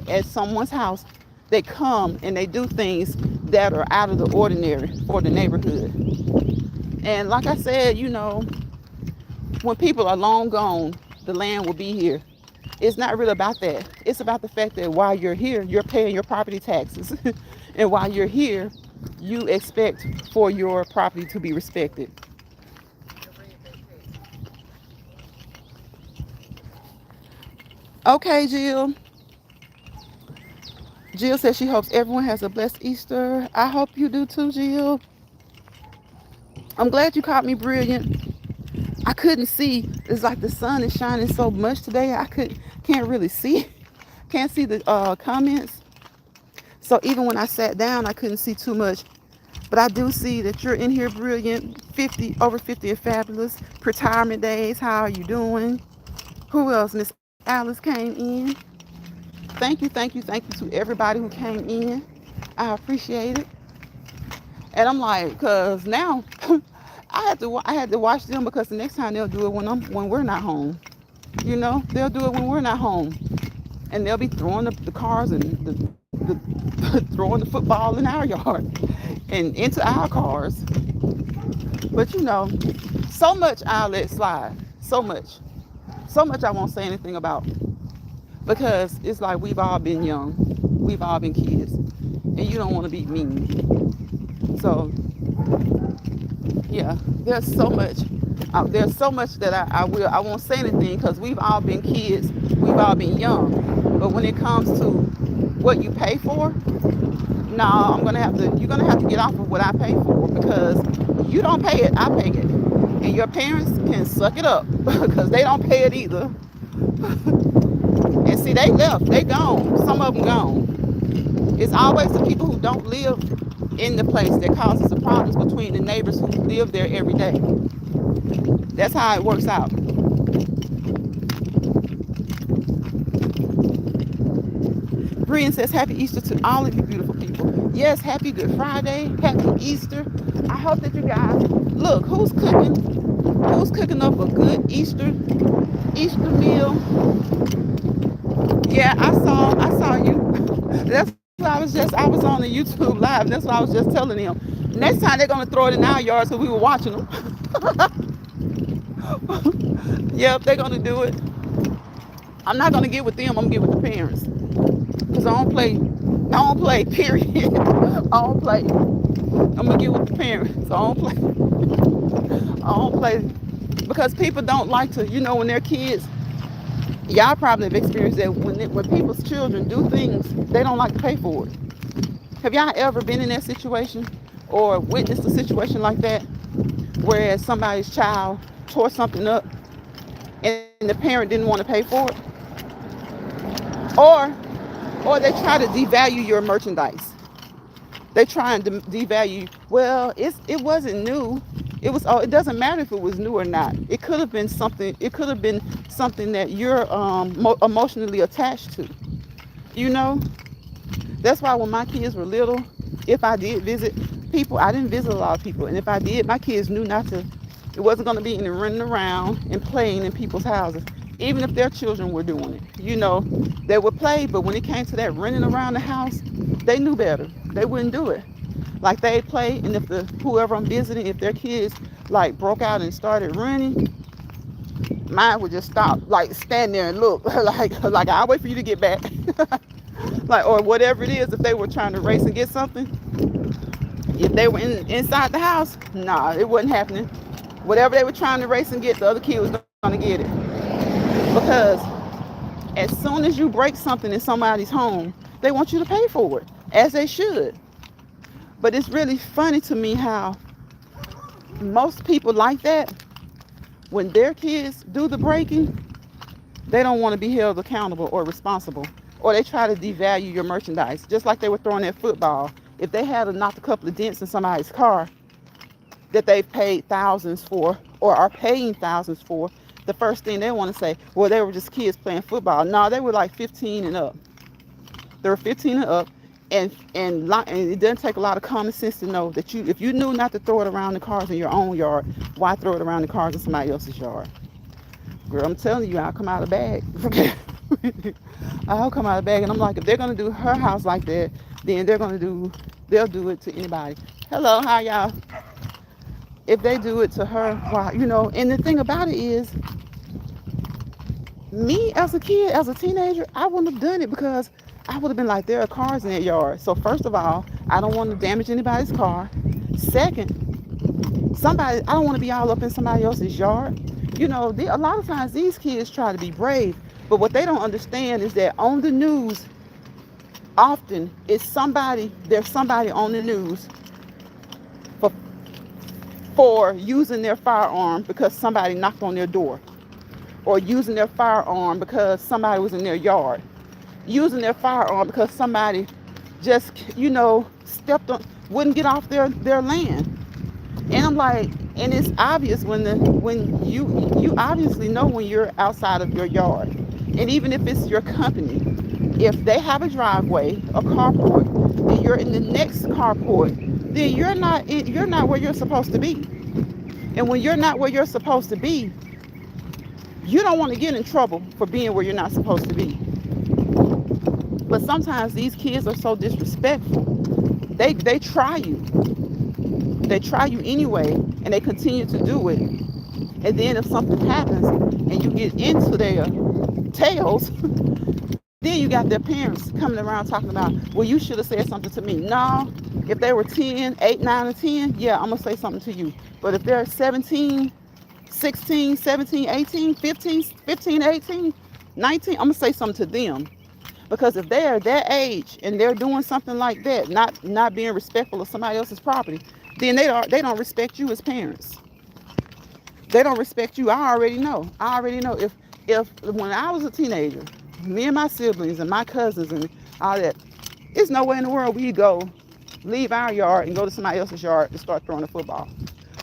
at someone's house, they come and they do things that are out of the ordinary for the neighborhood. And like I said, when people are long gone, the land will be here. It's not really about that. It's about the fact that while you're here, you're paying your property taxes. And while you're here, you expect for your property to be respected. Okay, Jill. Jill says she hopes everyone has a blessed Easter. I hope you do too, Jill. I'm glad you caught me, Brilliant. I couldn't see. It's like the sun is shining so much today. Can't really see. Can't see the comments. So even when I sat down, I couldn't see too much. But I do see that you're in here brilliant. 50, over 50 and fabulous. Retirement days, how are you doing? Who else? Miss Alice came in. Thank you to everybody who came in. I appreciate it. And I'm like, cause now I had to watch them because the next time they'll do it when we're not home. You know, they'll do it when we're not home, and they'll be throwing the cars and throwing the football in our yard and into our cars. But you know, so much I'll let slide. So much I won't say anything about because it's like we've all been young, we've all been kids, and you don't want to be mean. So yeah, there's so much that I won't say anything because we've all been kids, we've all been young. But when it comes to what you pay for, no, you're gonna have to get off of what I pay for because you don't pay it, I pay it. And your parents can suck it up because they don't pay it either. And see, they left, they gone, some of them gone. It's always the people who don't live in the place that causes the problems between the neighbors who live there every day. That's how it works out. Brian says, Happy Easter to all of you beautiful people. Yes, happy Good Friday, happy Easter. I hope that you guys, look, who's cooking up a good Easter meal? Yeah, I saw you. That's why I was on the YouTube live, and that's what I was just telling them. Next time they're gonna throw it in our yard, so we were watching them. Yep, they're gonna do it. I'm not gonna get with them. I'm gonna get with the parents, cause I don't play. Period. I don't play. I'm gonna get with the parents. I don't play. I don't play because people don't like to. You know, when they're kids, y'all probably have experienced that when people's children do things, they don't like to pay for it. Have y'all ever been in that situation or witnessed a situation like that, whereas somebody's child tore something up and the parent didn't want to pay for it? Or they try to devalue your merchandise. They try and devalue. Well, it wasn't new. It was. Oh, it doesn't matter if it was new or not. It could have been something. It could have been something that you're emotionally attached to. You know. That's why when my kids were little, if I did visit people, I didn't visit a lot of people, and if I did, my kids knew not to. It wasn't going to be any running around and playing in people's houses, even if their children were doing it. You know, they would play, but when it came to that running around the house, they knew better. They wouldn't do it. Like they'd play, and if whoever I'm visiting, if their kids like broke out and started running, mine would just stop, like stand there and look, like I'll wait for you to get back, like or whatever it is. If they were trying to race and get something, if they were inside the house, nah, it wasn't happening. Whatever they were trying to race and get, the other kid was gonna get it. Because as soon as you break something in somebody's home, they want you to pay for it, as they should. But it's really funny to me how most people like that, when their kids do the breaking, they don't want to be held accountable or responsible. Or they try to devalue your merchandise, just like they were throwing that football. If they had knocked a couple of dents in somebody's car that they've paid thousands for or are paying thousands for, the first thing they want to say, well, they were just kids playing football. No, they were like 15 and up. They were 15 and up. And it doesn't take a lot of common sense to know that if you knew not to throw it around the cars in your own yard, why throw it around the cars in somebody else's yard? Girl, I'm telling you, I'll come out of the bag. I'll come out of the bag. And I'm like, if they're going to do her house like that, then they'll do it to anybody. Hello, how y'all? If they do it to her, why, you know, and the thing about it is, me as a kid, as a teenager, I wouldn't have done it because I would have been like, there are cars in that yard. So first of all, I don't want to damage anybody's car. Second, I don't want to be all up in somebody else's yard. You know, a lot of times these kids try to be brave, but what they don't understand is that on the news, often there's somebody on the news for using their firearm because somebody knocked on their door, or using their firearm because somebody was in their yard, using their firearm because somebody just, you know, stepped on, wouldn't get off their land. And I'm like, and it's obvious when you obviously know when you're outside of your yard. And even if it's your company, if they have a driveway, a carport, and you're in the next carport, then you're not where you're supposed to be. And when you're not where you're supposed to be, you don't want to get in trouble for being where you're not supposed to be. But sometimes these kids are so disrespectful. They try you. They try you anyway, and they continue to do it. And then if something happens and you get into their tails, then you got their parents coming around talking about, well, you should have said something to me. No, if they were 10, 8, 9, or 10, yeah, I'm going to say something to you. But if they're 17, 16, 17, 18, 15, 15, 18, 19, I'm going to say something to them. Because if they're that age and they're doing something like that, not being respectful of somebody else's property, then they don't respect you as parents. They don't respect you. I already know. If when I was a teenager, me and my siblings and my cousins and all that, there's no way in the world we go leave our yard and go to somebody else's yard and start throwing a football.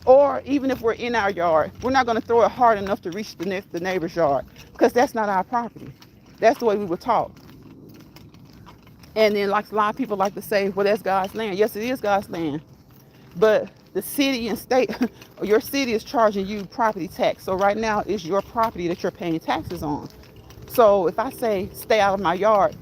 Or even if we're in our yard, we're not going to throw it hard enough to reach the neighbor's yard because that's not our property. That's the way we were taught. And then like a lot of people like to say, well, that's God's land. Yes, it is God's land. But the city and state, your city is charging you property tax. So right now it's your property that you're paying taxes on. So if I say stay out of my yard,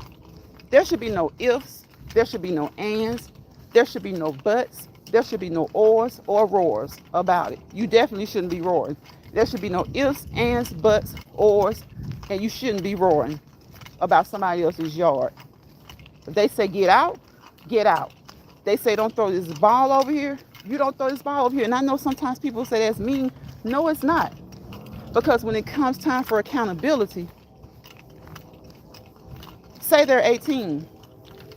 there should be no ifs, there should be no ands, there should be no buts, there should be no ors or roars about it. You definitely shouldn't be roaring. There should be no ifs, ands, buts, ors, and you shouldn't be roaring about somebody else's yard. If they say get out, get out. They say don't throw this ball over here, you don't throw this ball over here. And I know sometimes people say that's mean. No, it's not. Because when it comes time for accountability, say they're 18.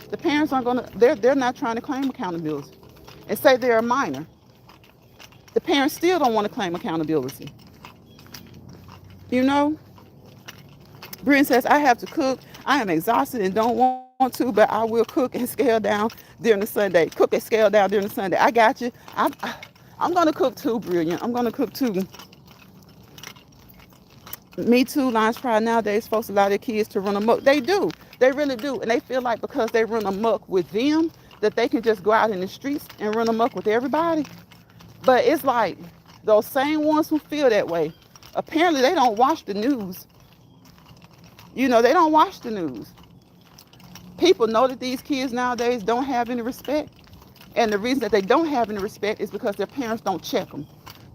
The parents aren't gonna, they're not trying to claim accountability. And say they're a minor. The parents still don't want to claim accountability. You know? Brian says, I have to cook. I am exhausted and don't want to, but I will cook and scale down during the Sunday. Cook and scale down during the Sunday. I got you. I'm going to cook too, Brilliant. I'm going to cook too. Me too, Lions Pride. Nowadays, folks allow their kids to run amok. They do. They really do. And they feel like because they run amok with them, that they can just go out in the streets and run amok with everybody. But it's like those same ones who feel that way, apparently they don't watch the news. You know, they don't watch the news. People know that these kids nowadays don't have any respect. And the reason that they don't have any respect is because their parents don't check them.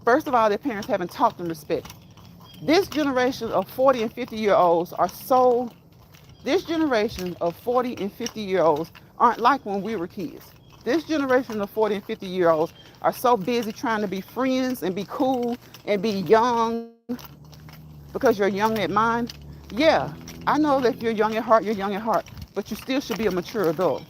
First of all, their parents haven't taught them respect. This generation of 40 and 50-year-olds this generation of 40 and 50-year-olds aren't like when we were kids. This generation of 40 and 50-year-olds are so busy trying to be friends and be cool and be young because you're young at mind. Yeah, I know that if you're young at heart, you're young at heart, but you still should be a mature adult.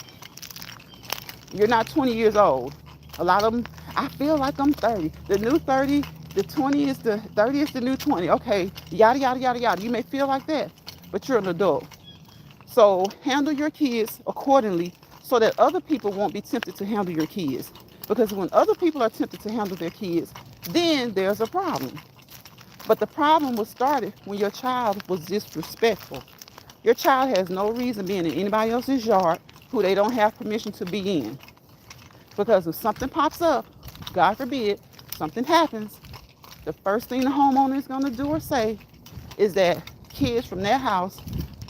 You're not 20 years old. A lot of them, I feel like I'm 30. The new 30, the 20 is the 30 is the new 20. Okay, yada, yada, yada, yada. You may feel like that, but you're an adult. So handle your kids accordingly so that other people won't be tempted to handle your kids. Because when other people are tempted to handle their kids, then there's a problem. But the problem was started when your child was disrespectful. Your child has no reason being in anybody else's yard who they don't have permission to be in. Because if something pops up, God forbid, something happens, the first thing the homeowner is going to do or say is that kids from their house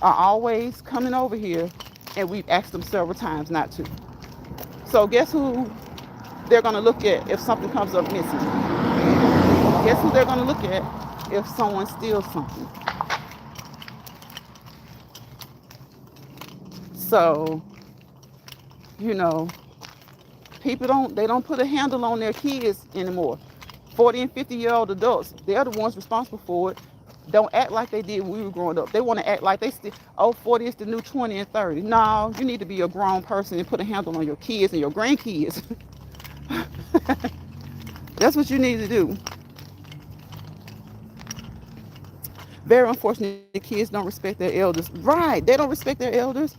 are always coming over here, and we've asked them several times not to. So guess who they're going to look at if something comes up missing? Guess who they're going to look at if someone steals something? So, you know, people don't put a handle on their kids anymore. 40 and 50-year-old adults, they're the ones responsible for it. Don't act like they did when we were growing up. They want to act like they still, 40 is the new 20 and 30. No, you need to be a grown person and put a handle on your kids and your grandkids. That's what you need to do. Very unfortunate, the kids don't respect their elders. Right, they don't respect their elders.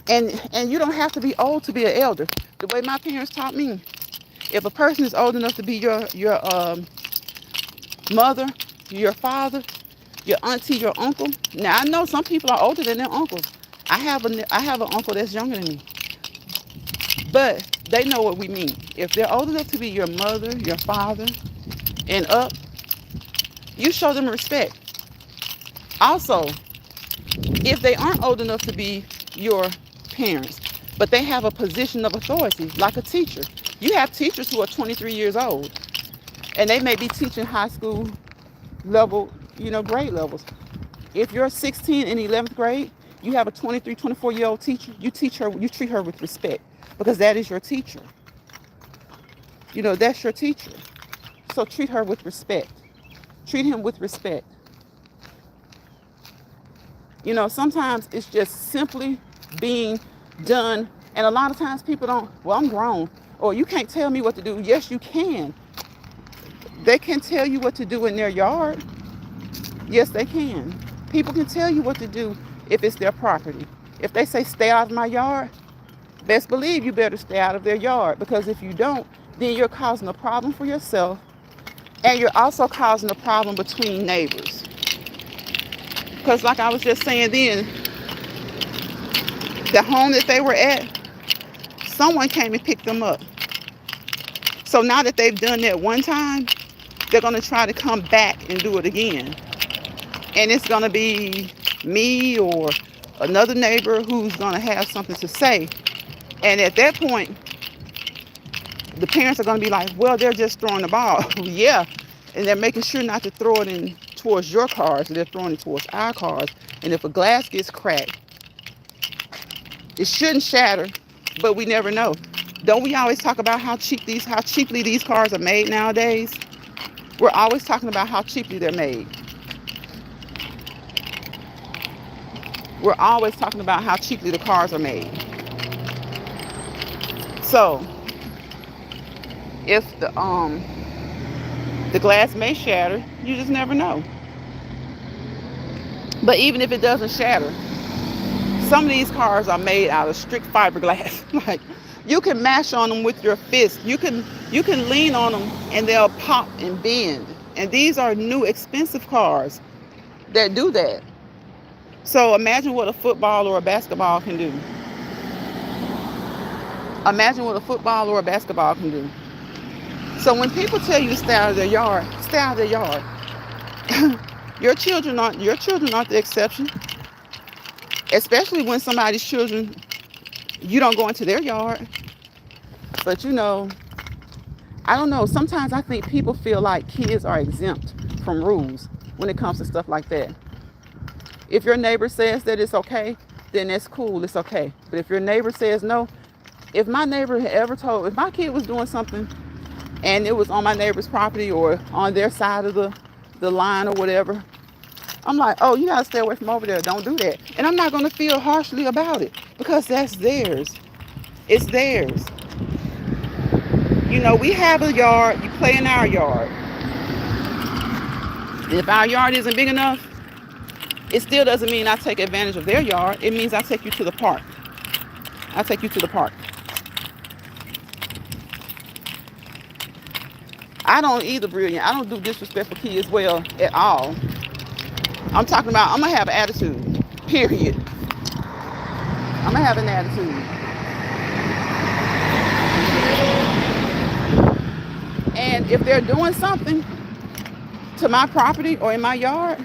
And you don't have to be old to be an elder. The way my parents taught me, if a person is old enough to be your mother, your father, your auntie, your uncle. Now I know some people are older than their uncles. I have an uncle that's younger than me, but they know what we mean. If they're old enough to be your mother, your father, and up, you show them respect. Also, if they aren't old enough to be your parents, but they have a position of authority, like a teacher. You have teachers who are 23 years old, and they may be teaching high school level, grade levels. If you're 16 in 11th grade, you have a 23, 24-year-old teacher, you treat her with respect because that is your teacher. That's your teacher. So treat her with respect. Treat him with respect. Sometimes it's just simply being done. And a lot of times people don't, well, I'm grown. Or you can't tell me what to do. Yes, you can. They can tell you what to do in their yard. Yes, they can. People can tell you what to do if it's their property. If they say stay out of my yard, best believe you better stay out of their yard, because if you don't, then you're causing a problem for yourself, and you're also causing a problem between neighbors. Because like I was just saying then, the home that they were at, someone came and picked them up. So now that they've done that one time, they're going to try to come back and do it again. And it's going to be me or another neighbor who's going to have something to say. And at that point, the parents are going to be like, well, they're just throwing the ball. Yeah. And they're making sure not to throw it in towards your cars. They're throwing it towards our cars. And if a glass gets cracked, it shouldn't shatter, but we never know. Don't we always talk about how cheaply these cars are made nowadays? We're always talking about how cheaply they're made. We're always talking about how cheaply the cars are made. So, if the glass may shatter, you just never know. But even if it doesn't shatter, some of these cars are made out of strict fiberglass. Like, you can mash on them with your fist. You can lean on them and they'll pop and bend. And these are new expensive cars that do that. So imagine what a football or a basketball can do. Imagine what a football or a basketball can do. So when people tell you to stay out of their yard, stay out of their yard. Your children aren't the exception. Especially when somebody's children, you don't go into their yard. But I don't know. Sometimes I think people feel like kids are exempt from rules when it comes to stuff like that. If your neighbor says that it's okay, then that's cool. It's okay. But if your neighbor says no, if my neighbor had ever if my kid was doing something and it was on my neighbor's property or on their side of the line or whatever, I'm like, oh, you gotta stay away from over there. Don't do that. And I'm not gonna feel harshly about it because that's theirs. It's theirs. We have a yard. You play in our yard. And if our yard isn't big enough, it still doesn't mean I take advantage of their yard. It means I take you to the park. I take you to the park. I don't either, Brilliant. I don't do disrespectful kids well at all. I'm talking about I'm going to have an attitude, period. I'm going to have an attitude. And if they're doing something to my property or in my yard,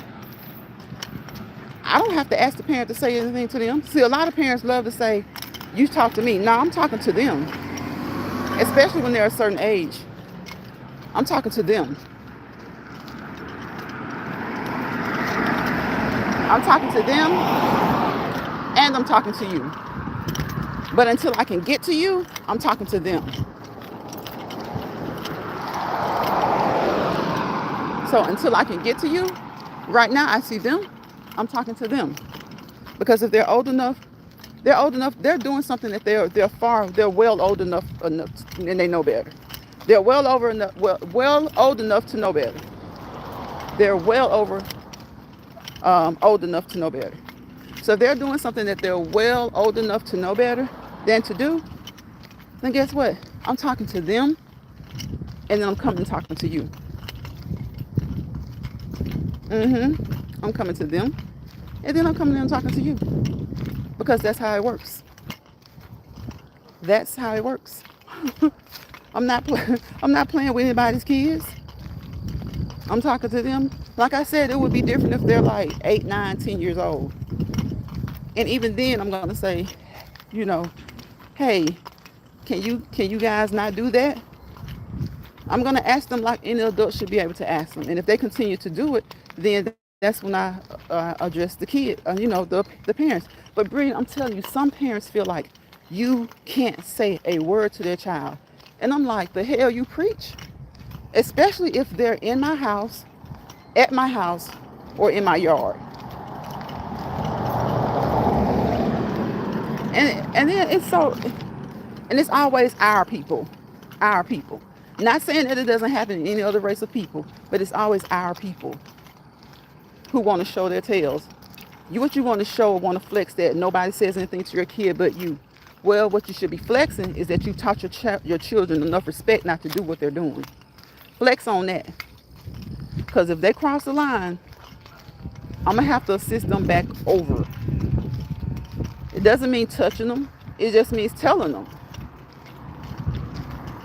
I don't have to ask the parent to say anything to them. See, a lot of parents love to say, you talk to me. No, I'm talking to them. Especially when they're a certain age. I'm talking to them. I'm talking to them and I'm talking to you. But until I can get to you, I'm talking to them. So until I can get to you, right now I see them, I'm talking to them. Because if they're old enough, they're doing something that they're well old enough and they know better. They're well old enough to know better. They're well over old enough to know better. So if they're doing something that they're well old enough to know better than to do, then guess what? I'm talking to them, and then I'm coming and talking to you. I'm coming to them, and then I'm coming in and talking to you. Because that's how it works. That's how it works. I'm not playing with anybody's kids. I'm talking to them. Like I said, it would be different if they're like 8, 9, 10 years old. And even then, I'm gonna say, you know, hey, can you guys not do that? I'm gonna ask them like any adult should be able to ask them. And if they continue to do it, then that's when I address the kid, the parents. But Bree, I'm telling you, some parents feel like you can't say a word to their child, and I'm like, the hell you preach? Especially if they're in my house, at my house, or in my yard. And then and it's always our people, our people. Not saying that it doesn't happen in any other race of people, but it's always our people who want to show their tails. What you want to show or want to flex that nobody says anything to your kid but you. Well, what you should be flexing is that you taught your children enough respect not to do what they're doing. Flex on that. Because if they cross the line, I'm going to have to assist them back over. It doesn't mean touching them. It just means telling them.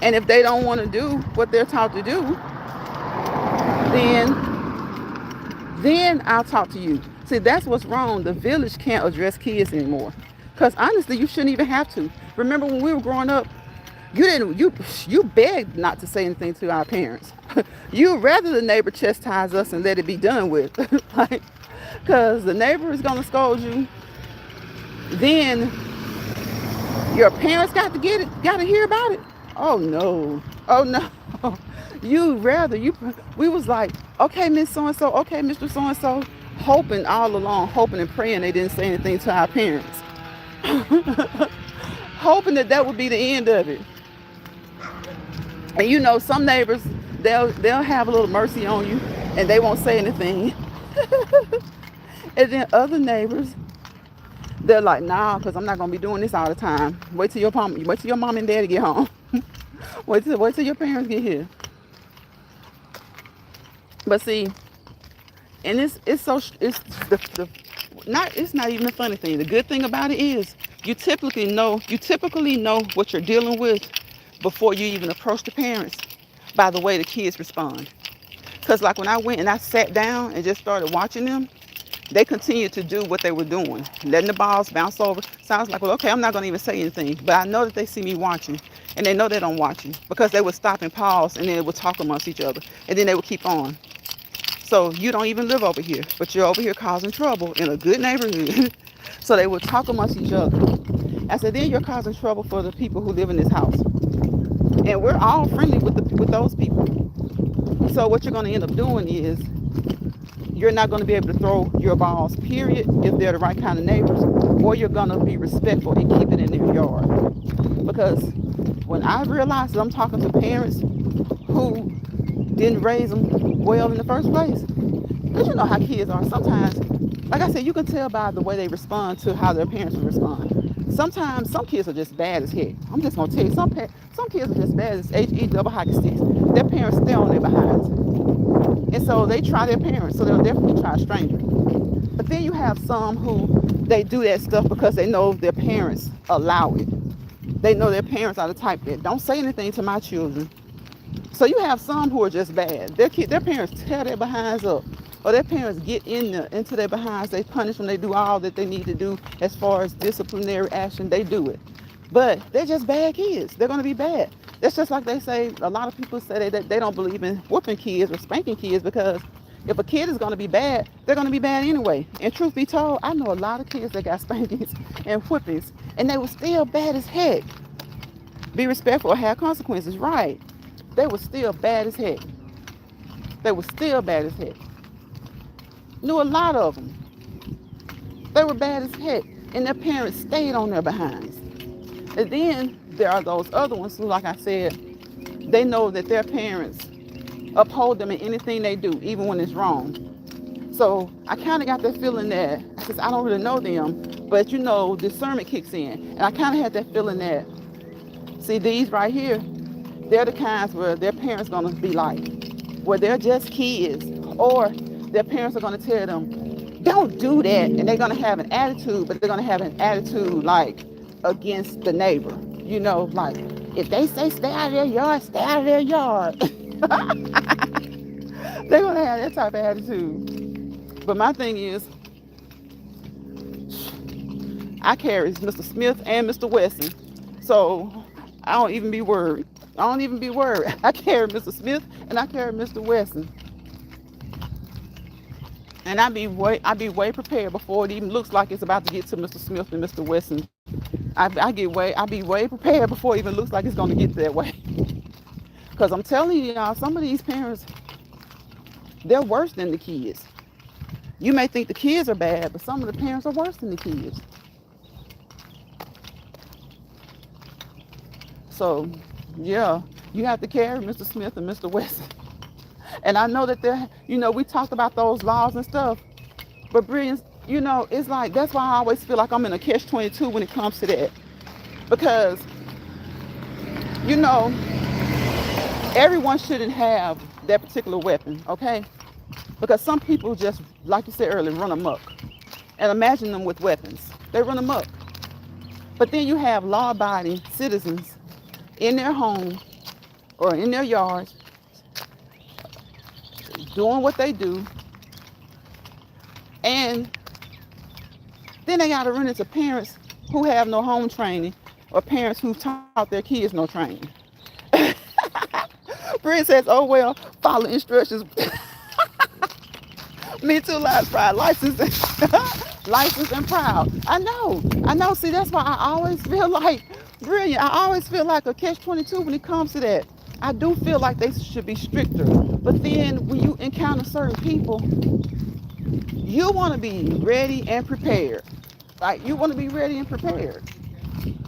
And if they don't want to do what they're taught to do, then I'll talk to you. See, that's what's wrong. The village can't address kids anymore. Because honestly, you shouldn't even have to. Remember when we were growing up, you begged not to say anything to our parents. You rather the neighbor chastise us and let it be done with. Like, because the neighbor is going to scold you. Then your parents got to hear about it. Oh no. Oh no. We was like, okay, Miss So-and-so, okay, Mr. So-and-so, hoping all along, hoping and praying they didn't say anything to our parents. Hoping that would be the end of it. And some neighbors, they'll have a little mercy on you and they won't say anything. And then other neighbors, they're like, nah, because I'm not going to be doing this all the time. Wait till your mom and daddy get home. wait till your parents get here. But see, and it's not even a funny thing. The good thing about it is you typically know what you're dealing with before you even approach the parents by the way the kids respond. Because like when I went and I sat down and just started watching them, they continued to do what they were doing, letting the balls bounce over. Sounds like, well, okay, I'm not going to even say anything. But I know that they see me watching, and they know that I'm watching because they would stop and pause, and then they would talk amongst each other, and then they would keep on. So you don't even live over here, but you're over here causing trouble in a good neighborhood. So they would talk amongst each other. I said, then you're causing trouble for the people who live in this house. And we're all friendly with those people. So what you're going to end up doing is you're not going to be able to throw your balls, period, if they're the right kind of neighbors, or you're going to be respectful and keep it in their yard. Because when I realized that I'm talking to parents who didn't raise them well in the first place, because you know how kids are. Sometimes, like I said, you can tell by the way they respond to how their parents will respond. Sometimes some kids are just bad as heck. I'm just going to tell you, some kids are just bad as HE double hockey sticks. Their parents stay on their behinds. And so they try their parents, so they'll definitely try a stranger. But then you have some who, they do that stuff because they know their parents allow it. They know their parents are the type that don't say anything to my children. So you have some who are just bad. Their parents tear their behinds up, or their parents get into their behinds. They punish them. They do all that they need to do as far as disciplinary action. They do it. But they're just bad kids. They're going to be bad. That's just like they say, a lot of people say that they don't believe in whooping kids or spanking kids, because if a kid is going to be bad, they're going to be bad anyway. And truth be told, I know a lot of kids that got spankings and whoopings, and they were still bad as heck. Be respectful or have consequences, right? They were still bad as heck. They were still bad as heck. Knew a lot of them. They were bad as heck, and their parents stayed on their behinds. And then there are those other ones who, like I said, they know that their parents uphold them in anything they do, even when it's wrong. So I kind of got that feeling that, since I don't really know them, but discernment kicks in. And I kind of had that feeling that See, these right here, they're the kinds where their parents gonna be like, where they're just kids, or their parents are gonna tell them, don't do that, and they're gonna have an attitude, but they're gonna have an attitude like against the neighbor. Like if they say stay out of their yard, stay out of their yard. They're gonna have that type of attitude. But my thing is, I carry Mr. Smith and Mr. Wesson, so I don't even be worried. I don't even be worried. I carry Mr. Smith and I carry Mr. Wesson, and I be way prepared before it even looks like it's about to get to Mr. Smith and Mr. Wesson. I be way prepared before it even looks like it's gonna get that way. Cause I'm telling you, y'all, some of these parents, they're worse than the kids. You may think the kids are bad, but some of the parents are worse than the kids. So, yeah, you have to carry Mr. Smith and Mr. Wesson. And I know that we talked about those laws and stuff, but brilliance, it's like, that's why I always feel like I'm in a catch-22 when it comes to that. Because, everyone shouldn't have that particular weapon, okay? Because some people just, like you said earlier, run amok. And imagine them with weapons. They run amok. But then you have law-abiding citizens in their home or in their yards doing what they do. And then they got to run into parents who have no home training or parents who taught their kids no training. Brent says, oh, well, follow instructions. Me too, last pride, license and proud. I know. See, that's why I always feel like, brilliant. I always feel like a catch-22 when it comes to that. I do feel like they should be stricter. But then when you encounter certain people, you want to be ready and prepared. Like, you want to be ready and prepared.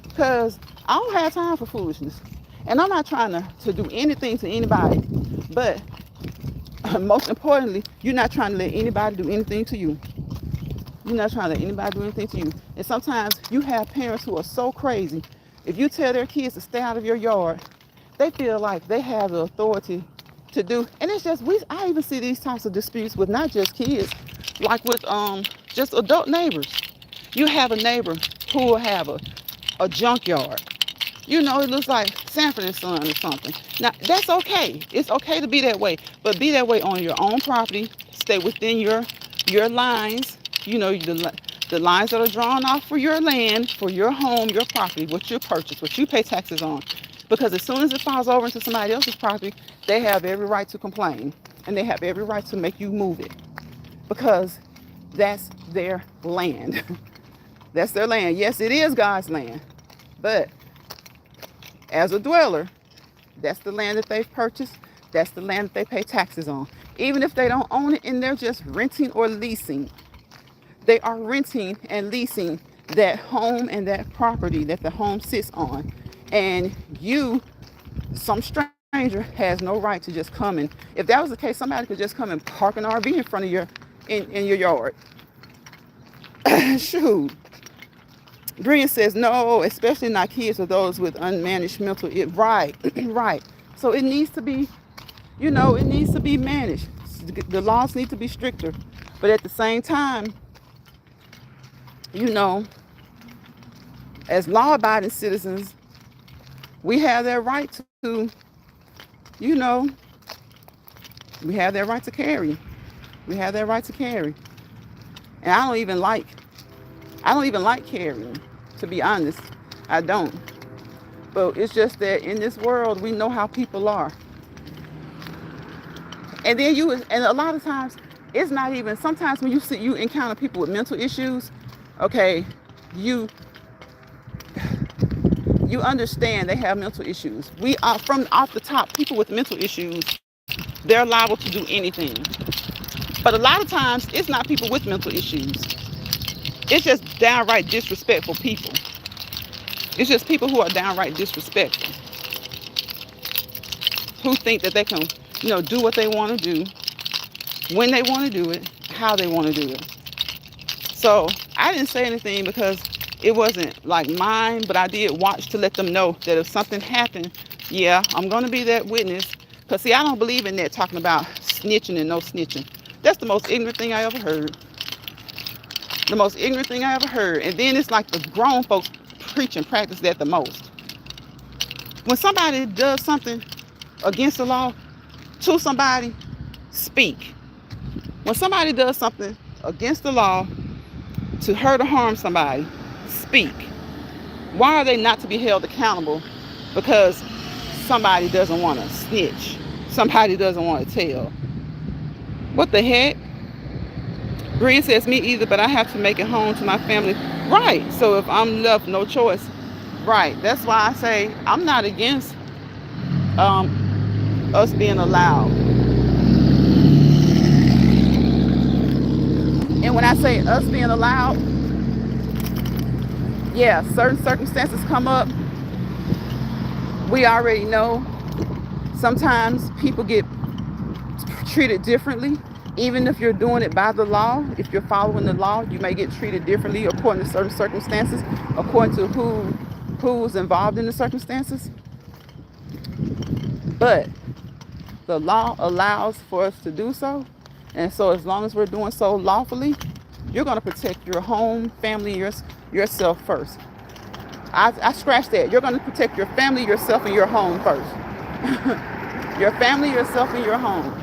Because I don't have time for foolishness. And I'm not trying to do anything to anybody. But most importantly, you're not trying to let anybody do anything to you. You're not trying to let anybody do anything to you. And sometimes you have parents who are so crazy. If you tell their kids to stay out of your yard, they feel like they have the authority to do. And it's just, I even see these types of disputes with not just kids, like with just adult neighbors. You have a neighbor who will have a junkyard. It looks like Sanford and Son or something. Now, that's okay. It's okay to be that way, but be that way on your own property. Stay within your lines, the lines that are drawn off for your land, for your home, your property, what you purchase, what you pay taxes on. Because as soon as it falls over into somebody else's property, they have every right to complain, and they have every right to make you move it, because that's their land. That's their land. Yes, it is God's land, but as a dweller, that's the land that they've purchased. That's the land that they pay taxes on. Even if they don't own it and they're just renting or leasing, they are renting and leasing that home and that property that the home sits on. And some stranger, has no right to just come in. If that was the case, somebody could just come and park an RV in front of in your yard. Shoot. Brian says, no, especially not kids or those with unmanaged mental. Right, right. So it needs to be, it needs to be managed. The laws need to be stricter. But at the same time, as law-abiding citizens, we have that right to, we have that right to carry. We have that right to carry. And I don't even like carrying, to be honest. I don't. But it's just that in this world, we know how people are. And then and a lot of times, it's not even, sometimes when you encounter people with mental issues, okay, you understand they have mental issues. We are, from off the top, people with mental issues, they're liable to do anything. But a lot of times, it's not people with mental issues. It's just downright disrespectful people. It's just people who are downright disrespectful, who think that they can, do what they want to do, when they want to do it, how they want to do it. So I didn't say anything because It wasn't like mine, but I did watch to let them know that if something happened, yeah, I'm going to be that witness. Because, see, I don't believe in that talking about snitching and no snitching. That's the most ignorant thing I ever heard. The most ignorant thing I ever heard. And then it's like the grown folks preach and practice that the most. When somebody does something against the law to somebody, speak. When somebody does something against the law to hurt or harm somebody, speak. Why are they not to be held accountable because somebody doesn't want to snitch? Somebody doesn't want to tell. What the heck? Brian says, me either, but I have to make it home to my family. Right. So if I'm left, no choice. Right. That's why I say I'm not against us being allowed. And when I say us being allowed, yeah, certain circumstances come up. We already know sometimes people get treated differently. Even if you're doing it by the law, if you're following the law, you may get treated differently according to certain circumstances, according to who's involved in the circumstances. But the law allows for us to do so. And so as long as we're doing so lawfully, you're going to protect your home, family, yourself first. I scratched that. You're going to protect your family, yourself, and your home first. Your family, yourself, and your home.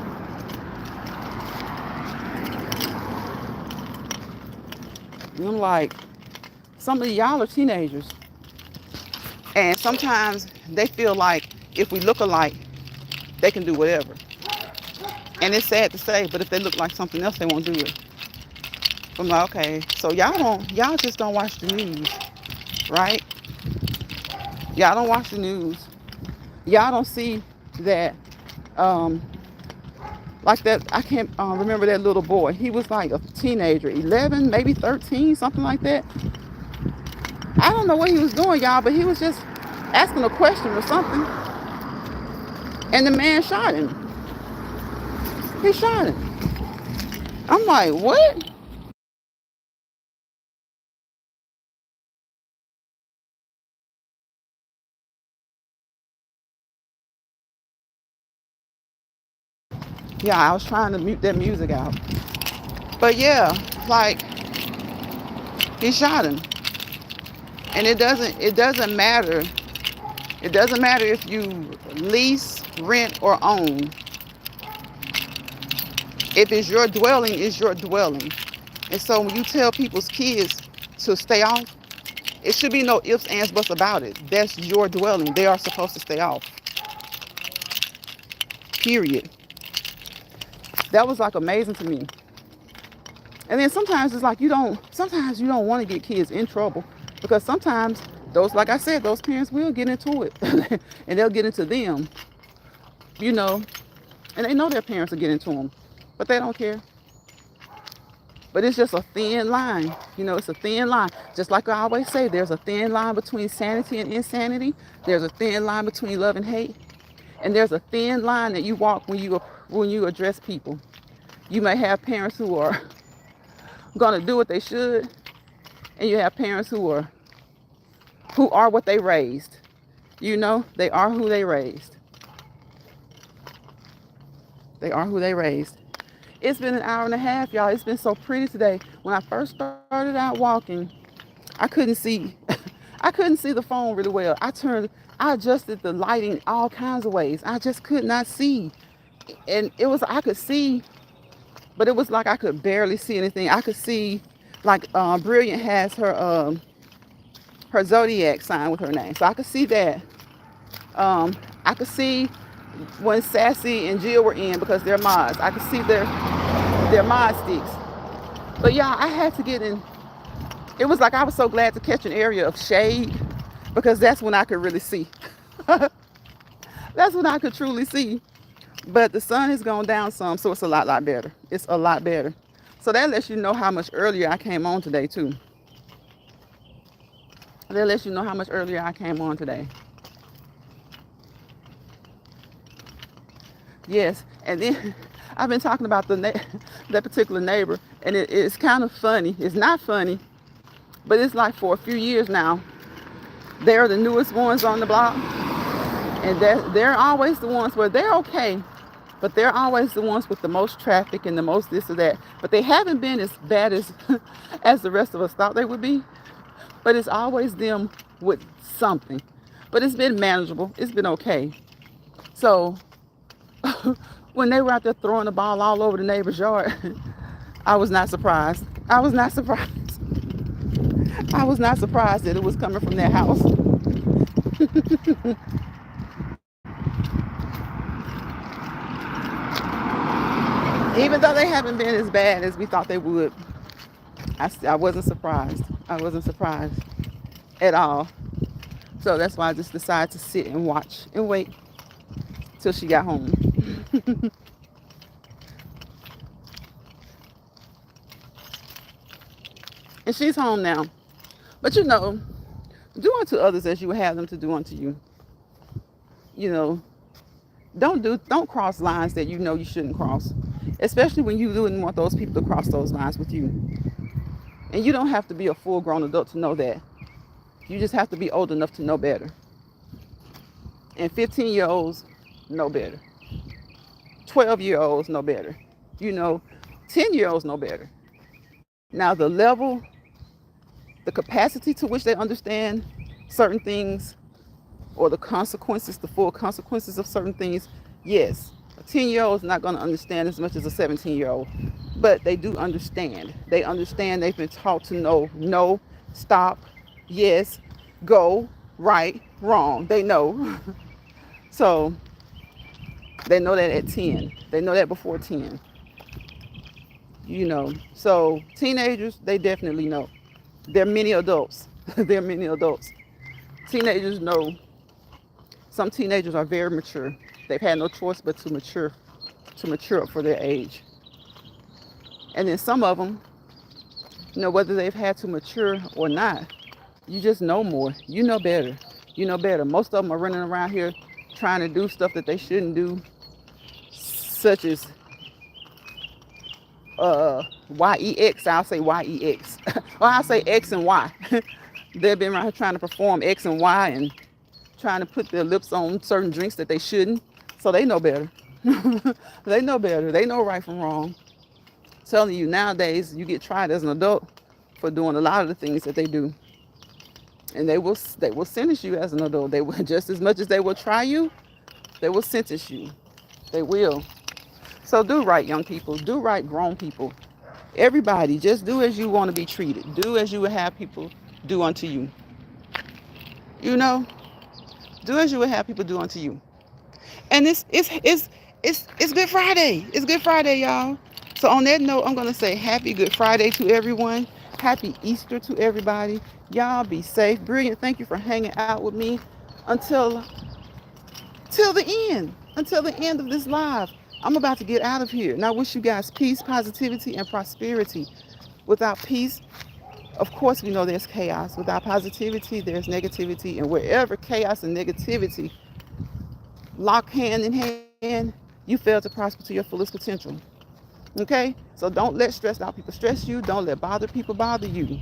And I'm like, some of y'all are teenagers. And sometimes they feel like if we look alike, they can do whatever. And it's sad to say, but if they look like something else, they won't do it. I'm like, okay, so y'all just don't watch the news, right? Y'all don't watch the news. Y'all don't see that, like that, I can't remember that little boy. He was like a teenager, 11, maybe 13, something like that. I don't know what he was doing, y'all, but he was just asking a question or something. And the man shot him. He shot him. I'm like, what? Yeah, I was trying to mute that music out. But yeah, like, he shot him. And it doesn't matter. It doesn't matter if you lease, rent, or own. If it's your dwelling, it's your dwelling. And so when you tell people's kids to stay off, it should be no ifs, ands, buts about it. That's your dwelling. They are supposed to stay off. Period. That was like amazing to me. And then sometimes it's like sometimes you don't want to get kids in trouble because sometimes those, like I said, those parents will get into it and they'll get into them, you know, and they know their parents will get into them, but they don't care. But it's just a thin line, it's a thin line. Just like I always say, there's a thin line between sanity and insanity. There's a thin line between love and hate. And there's a thin line that you walk when you address people. You may have parents who are gonna do what they should, and you have parents who are what they raised. They are who they raised. They are who they raised. It's been an hour and a half, y'all. It's been so pretty today. When I first started out walking, I couldn't see. I couldn't see the phone really well. I adjusted the lighting all kinds of ways. I just could not see. And I could see, but it was like I could barely see anything. I could see, like, Brilliant has her zodiac sign with her name. So I could see that. I could see when Sassy and Jill were in because they're mods. I could see their mod sticks. But yeah, I had to get in. It was like I was so glad to catch an area of shade because that's when I could really see. That's when I could truly see. But the sun has gone down some, so it's a lot better. It's a lot better. So that lets you know how much earlier I came on today, too. That lets you know how much earlier I came on today. Yes, and then I've been talking about that particular neighbor, and it's kind of funny. It's not funny, But it's like for a few years now, they're the newest ones on the block, and they're always the ones where they're okay, but they're always the ones with the most traffic and the most this or that. But they haven't been as bad as as the rest of us thought they would be. But it's always them with something. But it's been manageable. It's been okay. So when they were out there throwing the ball all over the neighbor's yard, I was not surprised. I was not surprised. I was not surprised that it was coming from their house. Even though they haven't been as bad as we thought they would, I wasn't surprised. I wasn't surprised at all. So that's why I just decided to sit and watch and wait till she got home. And she's home now. But do unto others as you would have them to do unto you. You know, don't cross lines that you know you shouldn't cross. Especially when you wouldn't want those people to cross those lines with you. And you don't have to be a full-grown adult to know that. You just have to be old enough to know better. And 15-year-olds know better. 12-year-olds know better. 10-year-olds know better. Now the level, the capacity to which they understand certain things, or the consequences, the full consequences of certain things, yes. A 10-year-old is not going to understand as much as a 17-year-old, but they do understand. They understand. They've been taught to know no, stop, yes, go, right, wrong. They know. So they know that at 10. They know that before 10. So teenagers, they definitely know. There are many adults. There are many adults. Teenagers know. Some teenagers are very mature. They've had no choice but to mature up for their age. And then some of them, whether they've had to mature or not, you just know more. You know better. You know better. Most of them are running around here trying to do stuff that they shouldn't do, such as YEX. I'll say YEX. Or I'll say X and Y. They've been around here trying to perform X and Y and trying to put their lips on certain drinks that they shouldn't. So they know better. They know better. They know right from wrong. I'm telling you, nowadays you get tried as an adult for doing a lot of the things that they do. And they will sentence you as an adult. They will, just as much as they will try you, they will sentence you. They will. So do right, young people. Do right, grown people. Everybody, just do as you want to be treated. Do as you would have people do unto you. Do as you would have people do unto you. And it's Good Friday. It's Good Friday, y'all. So on that note, I'm gonna say happy Good Friday to everyone. Happy Easter to everybody. Y'all be safe. Brilliant. Thank you for hanging out with me until the end. Until the end of this live. I'm about to get out of here. And I wish you guys peace, positivity, and prosperity. Without peace, of course, we know there's chaos. Without positivity, there's negativity. And wherever chaos and negativity lock hand in hand, you fail to prosper to your fullest potential. Okay? So don't let stressed out people stress you. Don't let bothered people bother you.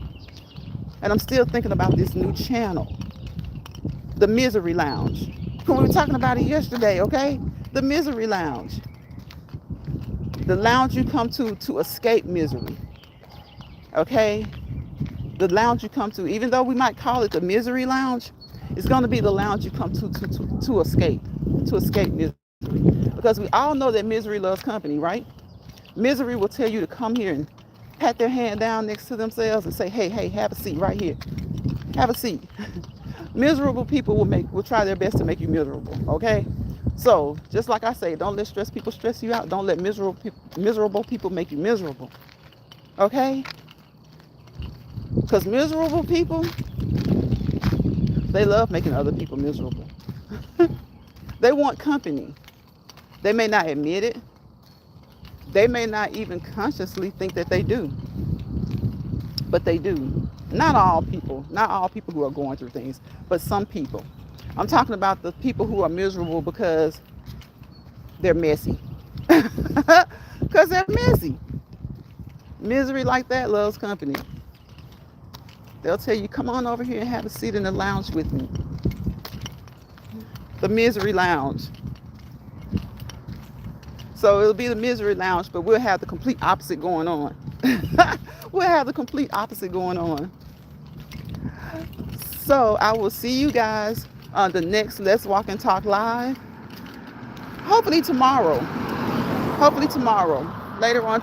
And I'm still thinking about this new channel, the Misery Lounge. We were talking about it yesterday, okay? The Misery Lounge. The lounge you come to escape misery. Okay? The lounge you come to, even though we might call it the Misery Lounge, it's going to be the lounge you come to escape misery. Because we all know that misery loves company, right? Misery will tell you to come here and pat their hand down next to themselves and say, hey, have a seat right here. Have a seat. Miserable people will try their best to make you miserable, okay? So, just like I say, don't let stress people stress you out. Don't let miserable people make you miserable, okay? Because miserable people, they love making other people miserable. They want company. They may not admit it. They may not even consciously think that they do. But they do. Not all people who are going through things, but some people. I'm talking about the people who are miserable because they're messy. Because they're messy. Misery like that loves company. They'll tell you, come on over here and have a seat in the lounge with me, the misery lounge. So it'll be the misery lounge, but we'll have the complete opposite going on. We'll have the complete opposite going on. So I will see you guys on the next Let's Walk and Talk Live. Hopefully tomorrow. Hopefully tomorrow. Later on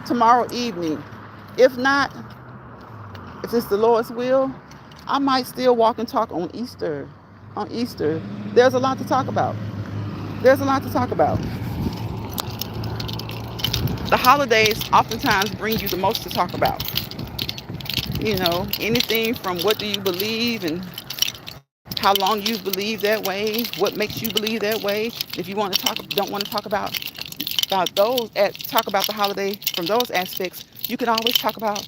tomorrow evening. If not, if it's the Lord's will, I might still walk and talk on Easter. On Easter. There's a lot to talk about. There's a lot to talk about. The holidays oftentimes bring you the most to talk about. You know, anything from what do you believe and how long you believe that way, what makes you believe that way. If you want to talk, don't want to talk about those, talk about the holiday from those aspects, you can always talk about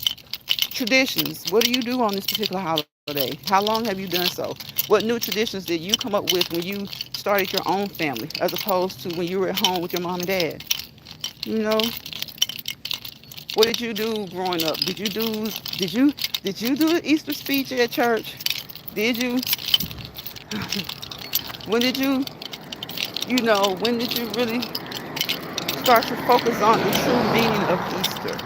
traditions. What do you do on this particular holiday? How long have you done so? What new traditions did you come up with when you started your own family, as opposed to when you were at home with your mom and dad? You know, what did you do growing up? Did you do an Easter speech at church? Did you? When did when did you really start to focus on the true meaning of Easter?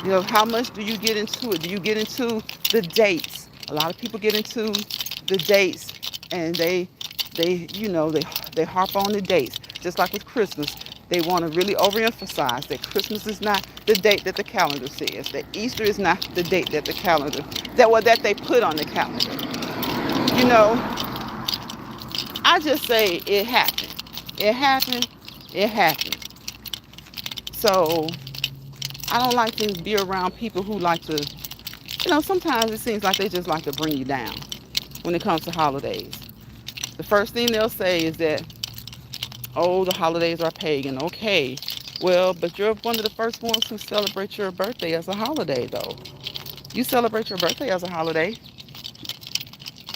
You know, how much do you get into it? Do you get into the dates? A lot of people get into the dates, and they harp on the dates. Just like with Christmas, they want to really overemphasize that Christmas is not the date that the calendar says. That Easter is not the date that the calendar that they put on the calendar. You know, I just say it happened. It happened. It happened. So I don't like to be around people who like to, sometimes it seems like they just like to bring you down when it comes to holidays. The first thing they'll say is that, oh, the holidays are pagan. Okay, well, but you're one of the first ones who celebrate your birthday as a holiday, though. You celebrate your birthday as a holiday.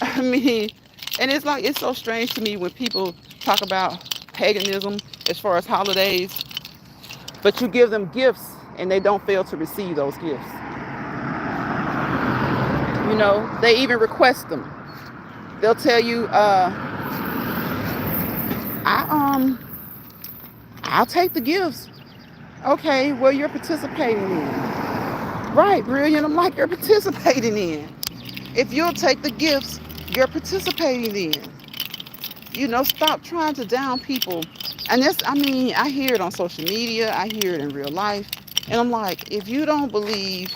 I mean, and it's so strange to me when people talk about paganism as far as holidays, but you give them gifts and they don't fail to receive those gifts. You know, they even request them. They'll tell you, I'll take the gifts. Okay, well, you're participating in. Right, brilliant. I'm like, you're participating in. If you'll take the gifts, you're participating in. You know, stop trying to down people. And I hear it on social media. I hear it in real life. And I'm like, if you don't believe,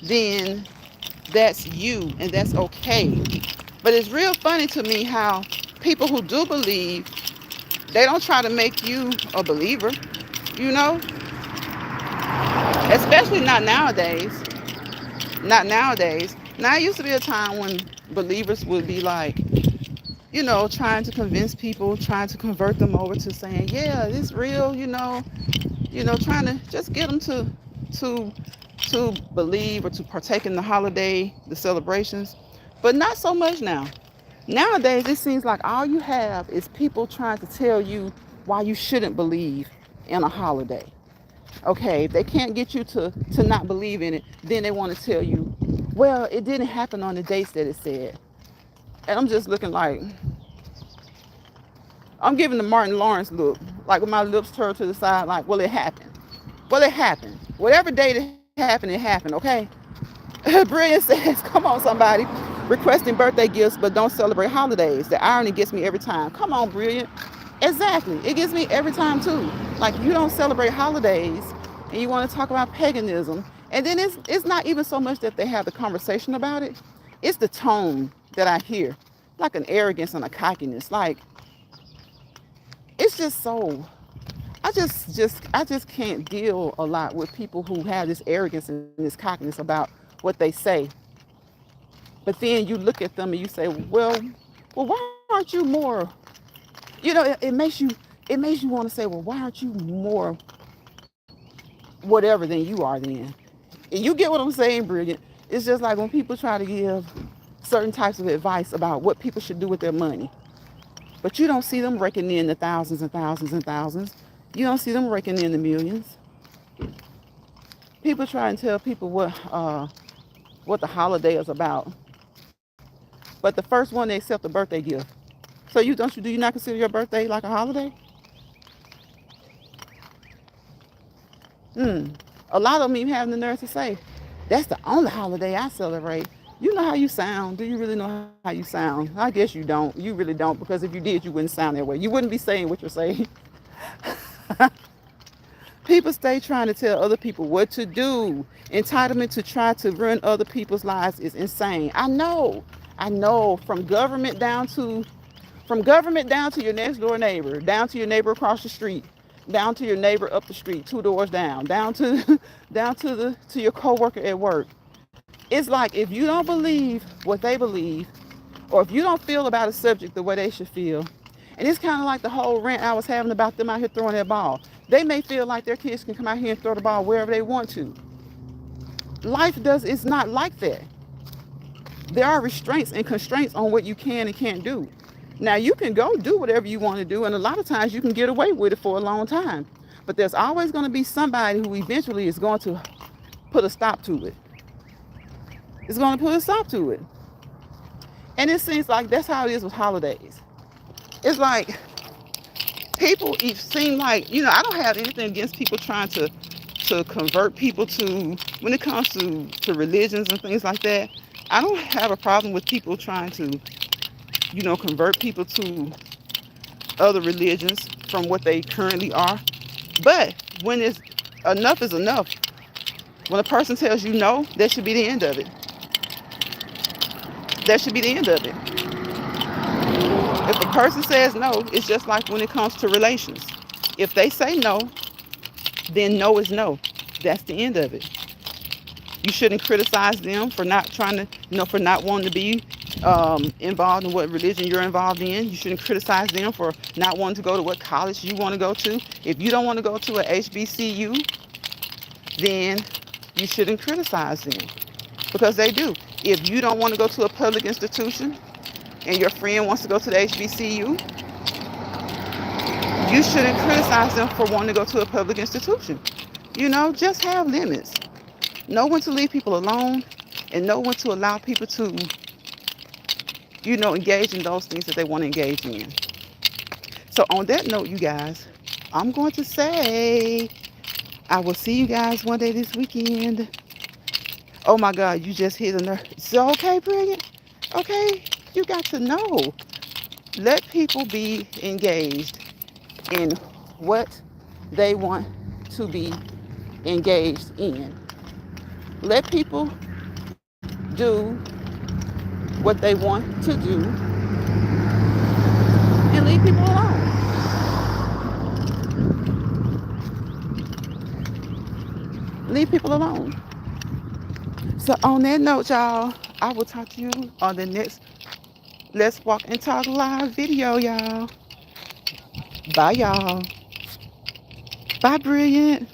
then that's you and that's okay. But it's real funny to me how people who do believe, they don't try to make you a believer, you know? Especially not nowadays. Not nowadays. Now, it used to be a time when believers would be like, trying to convince people, trying to convert them over to saying, yeah, it's real, trying to just get them to believe or to partake in the holiday, the celebrations. But not so much now. Nowadays, it seems like all you have is people trying to tell you why you shouldn't believe in a holiday. Okay, if they can't get you to not believe in it, then they want to tell you, well, it didn't happen on the dates that it said. And I'm just looking like, I'm giving the Martin Lawrence look, like with my lips turned to the side, like, well, it happened. Well, it happened. Whatever date it happened, okay? Brilliant says, come on, somebody. Requesting birthday gifts, but don't celebrate holidays. The irony gets me every time. Come on, Brilliant. Exactly. It gets me every time, too. Like, you don't celebrate holidays, and you want to talk about paganism. And then it's not even so much that they have the conversation about it. It's the tone that I hear. Like an arrogance and a cockiness. Like, it's just so... I just can't deal a lot with people who have this arrogance and this cockiness about what they say. But then you look at them and you say, well, why aren't you more? It makes you want to say, well, why aren't you more whatever than you are then? And you get what I'm saying, Brilliant. It's just like when people try to give certain types of advice about what people should do with their money. But you don't see them raking in the thousands and thousands and thousands. You don't see them raking in the millions. People try and tell people what the holiday is about. But the first one, they accept a birthday gift. So do you not consider your birthday like a holiday? Hmm. A lot of them even have the nerve to say, that's the only holiday I celebrate. You know how you sound. Do you really know how you sound? I guess you don't. You really don't, because if you did, you wouldn't sound that way. You wouldn't be saying what you're saying. People stay trying to tell other people what to do. Entitlement to try to run other people's lives is insane. I know. I know. From government down to your next door neighbor, down to your neighbor across the street, down to your neighbor up the street, two doors down, down to down to your coworker at work. It's like if you don't believe what they believe, or if you don't feel about a subject the way they should feel, and it's kind of like the whole rant I was having about them out here throwing that ball. They may feel like their kids can come out here and throw the ball wherever they want to. Life does it's not like that. There are restraints and constraints on what you can and can't do. Now you can go do whatever you want to do, and a lot of times you can get away with it for a long time. But there's always going to be somebody who eventually is going to put a stop to it. It's going to put a stop to it. And it seems like that's how it is with holidays. It's like people seem like, I don't have anything against people trying to convert people to, when it comes to religions and things like that. I don't have a problem with people trying to, convert people to other religions from what they currently are. But when it's enough is enough. When a person tells you no, that should be the end of it. That should be the end of it. If a person says no, it's just like when it comes to relations. If they say no, then no is no. That's the end of it. You shouldn't criticize them for not trying to, for not wanting to be involved in what religion you're involved in. You shouldn't criticize them for not wanting to go to what college you want to go to. If you don't want to go to a HBCU, then you shouldn't criticize them, because they do. If you don't want to go to a public institution and your friend wants to go to the HBCU, you shouldn't criticize them for wanting to go to a public institution. Just have limits. Know when to leave people alone, and know when to allow people to, engage in those things that they want to engage in. So on that note, you guys, I'm going to say I will see you guys one day this weekend. Oh my God, you just hit a nerve. So okay, Brilliant? Okay, you got to know. Let people be engaged in what they want to be engaged in. Let people do what they want to do, and leave people alone. Leave people alone. So on that note, y'all, I will talk to you on the next Let's Walk and Talk live video, y'all. Bye, y'all. Bye, Brilliant.